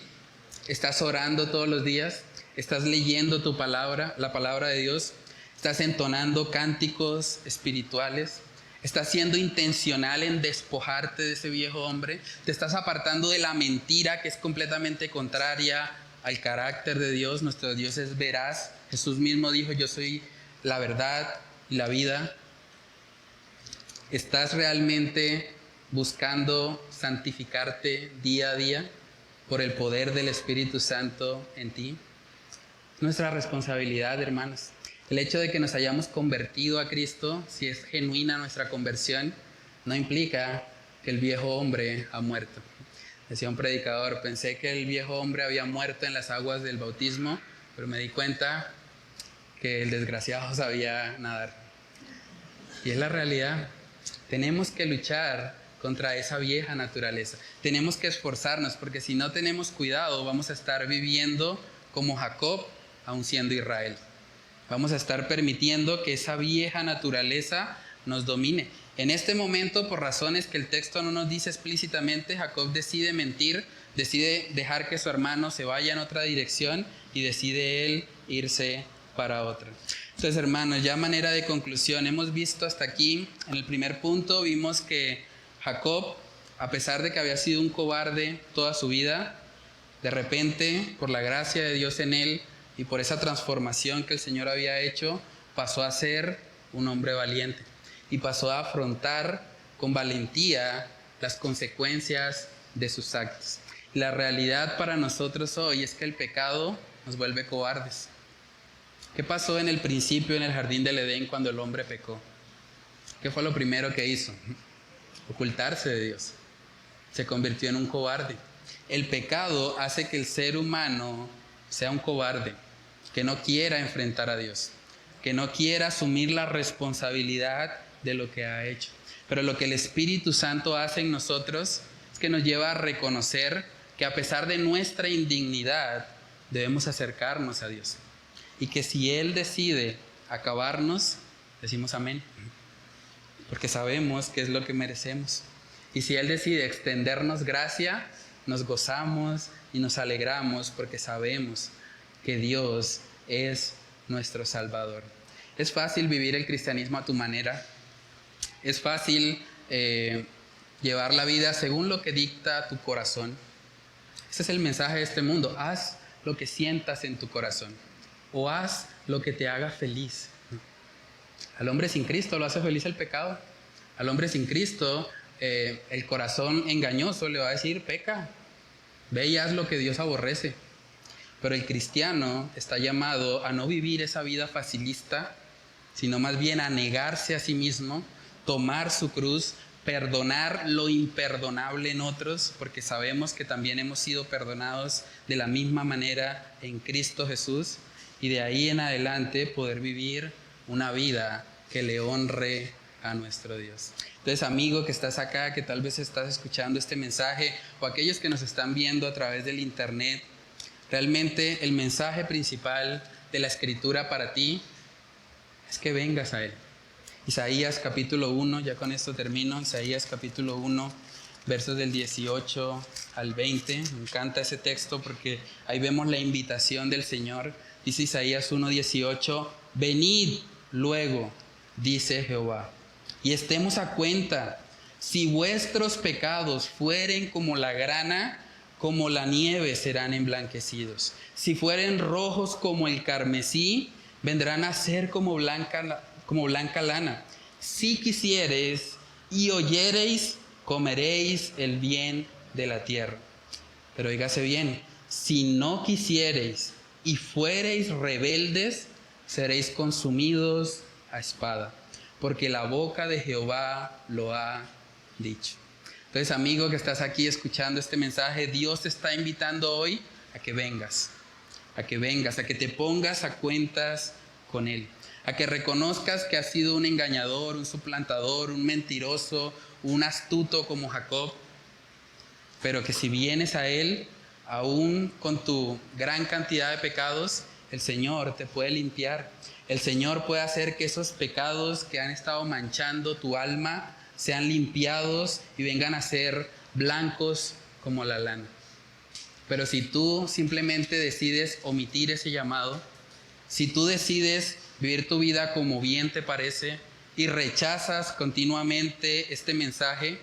¿Estás orando todos los días? ¿Estás leyendo tu palabra, la palabra de Dios? ¿Estás entonando cánticos espirituales? ¿Estás siendo intencional en despojarte de ese viejo hombre? ¿Te estás apartando de la mentira que es completamente contraria al carácter de Dios? Nuestro Dios es veraz. Jesús mismo dijo, yo soy la verdad y la vida. ¿Estás realmente buscando santificarte día a día por el poder del Espíritu Santo en ti? Es nuestra responsabilidad, hermanos. El hecho de que nos hayamos convertido a Cristo, si es genuina nuestra conversión, no implica que el viejo hombre ha muerto. Decía un predicador, pensé que el viejo hombre había muerto en las aguas del bautismo, pero me di cuenta que el desgraciado sabía nadar. Y es la realidad. Tenemos que luchar contra esa vieja naturaleza. Tenemos que esforzarnos, porque si no tenemos cuidado, vamos a estar viviendo como Jacob, aún siendo Israel. Vamos a estar permitiendo que esa vieja naturaleza nos domine. En este momento, por razones que el texto no nos dice explícitamente, Jacob decide mentir, decide dejar que su hermano se vaya en otra dirección y decide él irse para otra. Entonces, hermanos, ya a manera de conclusión, hemos visto hasta aquí, en el primer punto, vimos que Jacob, a pesar de que había sido un cobarde toda su vida, de repente, por la gracia de Dios en él y por esa transformación que el Señor había hecho, pasó a ser un hombre valiente y pasó a afrontar con valentía las consecuencias de sus actos. La realidad para nosotros hoy es que el pecado nos vuelve cobardes. ¿Qué pasó en el principio en el jardín del Edén cuando el hombre pecó? ¿Qué fue lo primero que hizo? Ocultarse de Dios. Se convirtió en un cobarde. El pecado hace que el ser humano sea un cobarde, que no quiera enfrentar a Dios, que no quiera asumir la responsabilidad de lo que ha hecho. Pero lo que el Espíritu Santo hace en nosotros es que nos lleva a reconocer que a pesar de nuestra indignidad debemos acercarnos a Dios. Y que si Él decide acabarnos, decimos amén, porque sabemos que es lo que merecemos. Y si Él decide extendernos gracia, nos gozamos y nos alegramos porque sabemos que Dios es nuestro Salvador. Es fácil vivir el cristianismo a tu manera. Es fácil llevar la vida según lo que dicta tu corazón. Ese es el mensaje de este mundo. Haz lo que sientas en tu corazón. O haz lo que te haga feliz. Al hombre sin Cristo lo hace feliz el pecado. Al hombre sin Cristo, el corazón engañoso le va a decir, peca. Ve y haz lo que Dios aborrece. Pero el cristiano está llamado a no vivir esa vida facilista, sino más bien a negarse a sí mismo, tomar su cruz, perdonar lo imperdonable en otros, porque sabemos que también hemos sido perdonados de la misma manera en Cristo Jesús, y de ahí en adelante poder vivir una vida que le honre a nuestro Dios. Entonces, amigo que estás acá, que tal vez estás escuchando este mensaje, o aquellos que nos están viendo a través del internet, realmente el mensaje principal de la Escritura para ti es que vengas a Él. Isaías capítulo 1, ya con esto termino, Isaías capítulo 1, versos del 18 al 20. Me encanta ese texto porque ahí vemos la invitación del Señor. Dice Isaías 1:18, venid luego, dice Jehová, y estemos a cuenta. Si vuestros pecados fueren como la grana, como la nieve serán emblanquecidos. Si fueren rojos como el carmesí, vendrán a ser como blanca lana. Si quisiereis y oyereis, comeréis el bien de la tierra. Pero oígase bien, si no quisiereis y fuereis rebeldes, seréis consumidos a espada, porque la boca de Jehová lo ha dicho. Entonces, amigo que estás aquí escuchando este mensaje, Dios te está invitando hoy a que vengas, a que te pongas a cuentas con Él, a que reconozcas que has sido un engañador, un suplantador, un mentiroso, un astuto como Jacob, pero que si vienes a Él, aún con tu gran cantidad de pecados, el Señor te puede limpiar. El Señor puede hacer que esos pecados que han estado manchando tu alma sean limpiados y vengan a ser blancos como la lana. Pero si tú simplemente decides omitir ese llamado, si tú decides vivir tu vida como bien te parece y rechazas continuamente este mensaje,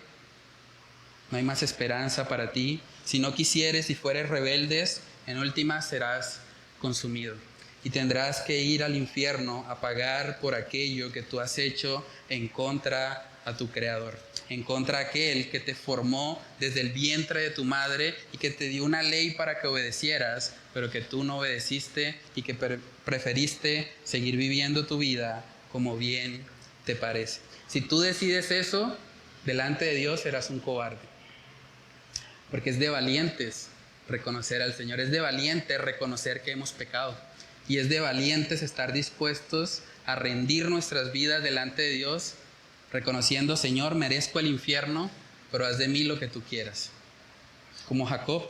no hay más esperanza para ti. Si no quisieres y fueres rebeldes, en última serás consumido y tendrás que ir al infierno a pagar por aquello que tú has hecho en contra a tu Creador, en contra de aquel que te formó desde el vientre de tu madre y que te dio una ley para que obedecieras, pero que tú no obedeciste y que preferiste seguir viviendo tu vida como bien te parece. Si tú decides eso, delante de Dios serás un cobarde, porque es de valientes reconocer al Señor, es de valientes reconocer que hemos pecado y es de valientes estar dispuestos a rendir nuestras vidas delante de Dios, reconociendo, Señor, merezco el infierno, pero haz de mí lo que tú quieras. Como Jacob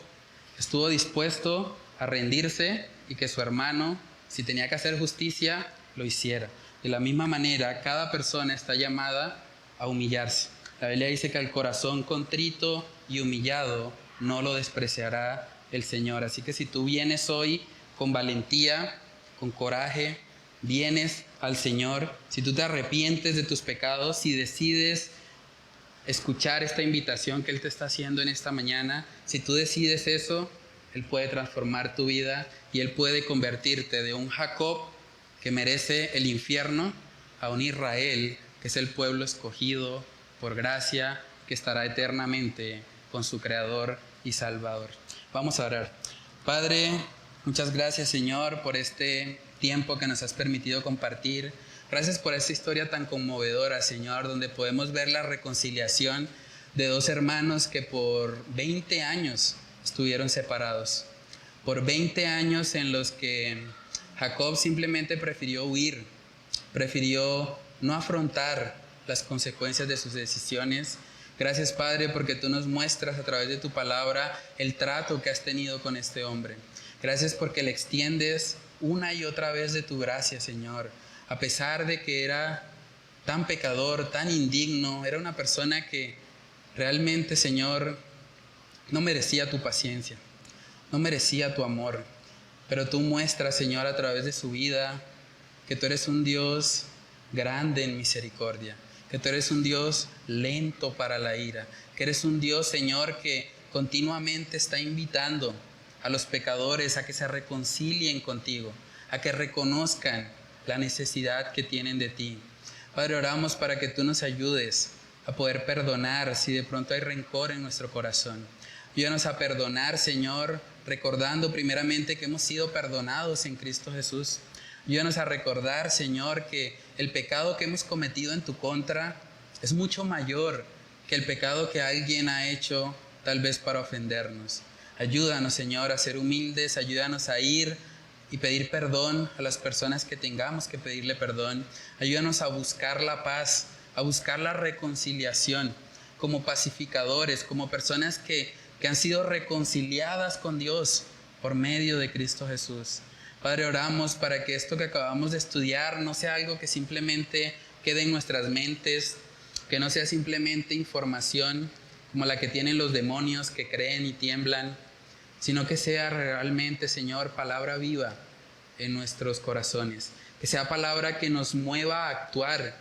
estuvo dispuesto a rendirse y que su hermano Si tenía que hacer justicia, lo hiciera. De la misma manera, cada persona está llamada a humillarse. La Biblia dice que al corazón contrito y humillado no lo despreciará el Señor. Así que si tú vienes hoy con valentía, con coraje, vienes al Señor, si tú te arrepientes de tus pecados, si decides escuchar esta invitación que Él te está haciendo en esta mañana, si tú decides eso, Él puede transformar tu vida y Él puede convertirte de un Jacob que merece el infierno a un Israel que es el pueblo escogido por gracia, que estará eternamente con su Creador y Salvador. Vamos a orar. Padre, muchas gracias, Señor, por este tiempo que nos has permitido compartir. Gracias por esta historia tan conmovedora, Señor, donde podemos ver la reconciliación de dos hermanos que por 20 años estuvieron separados. Por 20 años en los que Jacob simplemente prefirió huir, prefirió no afrontar las consecuencias de sus decisiones. Gracias, Padre, porque tú nos muestras a través de tu palabra el trato que has tenido con este hombre. Gracias porque le extiendes una y otra vez de tu gracia, Señor. A pesar de que era tan pecador, tan indigno, era una persona que realmente, Señor, no merecía tu paciencia, no merecía tu amor. Pero tú muestras, Señor, a través de su vida, que tú eres un Dios grande en misericordia, que tú eres un Dios lento para la ira, que eres un Dios, Señor, que continuamente está invitando a los pecadores a que se reconcilien contigo, a que reconozcan la necesidad que tienen de ti. Padre, oramos para que tú nos ayudes a poder perdonar si de pronto hay rencor en nuestro corazón. Ayúdanos a perdonar, Señor, recordando primeramente que hemos sido perdonados en Cristo Jesús. Ayúdanos a recordar, Señor, que el pecado que hemos cometido en tu contra es mucho mayor que el pecado que alguien ha hecho tal vez para ofendernos. Ayúdanos, Señor, a ser humildes, ayúdanos a ir y pedir perdón a las personas que tengamos que pedirle perdón. Ayúdanos a buscar la paz, a buscar la reconciliación como pacificadores, como personas que han sido reconciliadas con Dios por medio de Cristo Jesús. Padre, oramos para que esto que acabamos de estudiar no sea algo que simplemente quede en nuestras mentes, que no sea simplemente información como la que tienen los demonios que creen y tiemblan, sino que sea realmente, Señor, palabra viva en nuestros corazones. Que sea palabra que nos mueva a actuar,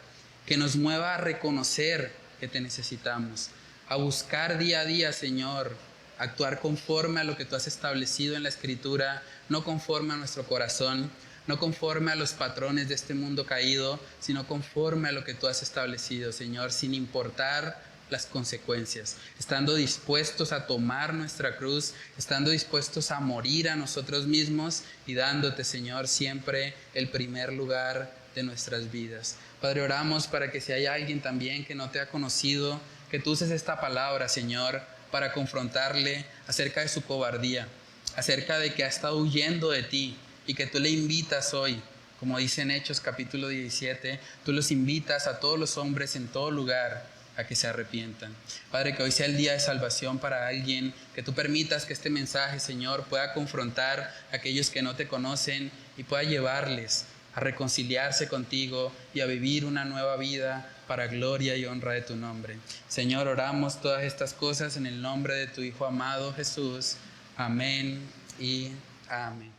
que nos mueva a reconocer que te necesitamos, a buscar día a día, Señor, actuar conforme a lo que tú has establecido en la Escritura, no conforme a nuestro corazón, no conforme a los patrones de este mundo caído, sino conforme a lo que tú has establecido, Señor, sin importar las consecuencias, estando dispuestos a tomar nuestra cruz, estando dispuestos a morir a nosotros mismos y dándote, Señor, siempre el primer lugar de nuestras vidas. Padre, oramos para que si hay alguien también que no te ha conocido, que tú uses esta palabra, Señor, para confrontarle acerca de su cobardía, acerca de que ha estado huyendo de ti y que tú le invitas hoy, como dice en Hechos capítulo 17, tú los invitas a todos los hombres en todo lugar a que se arrepientan. Padre, que hoy sea el día de salvación para alguien, que tú permitas que este mensaje, Señor, pueda confrontar a aquellos que no te conocen y pueda llevarles a reconciliarse contigo y a vivir una nueva vida para gloria y honra de tu nombre. Señor, oramos todas estas cosas en el nombre de tu Hijo amado Jesús. Amén y amén.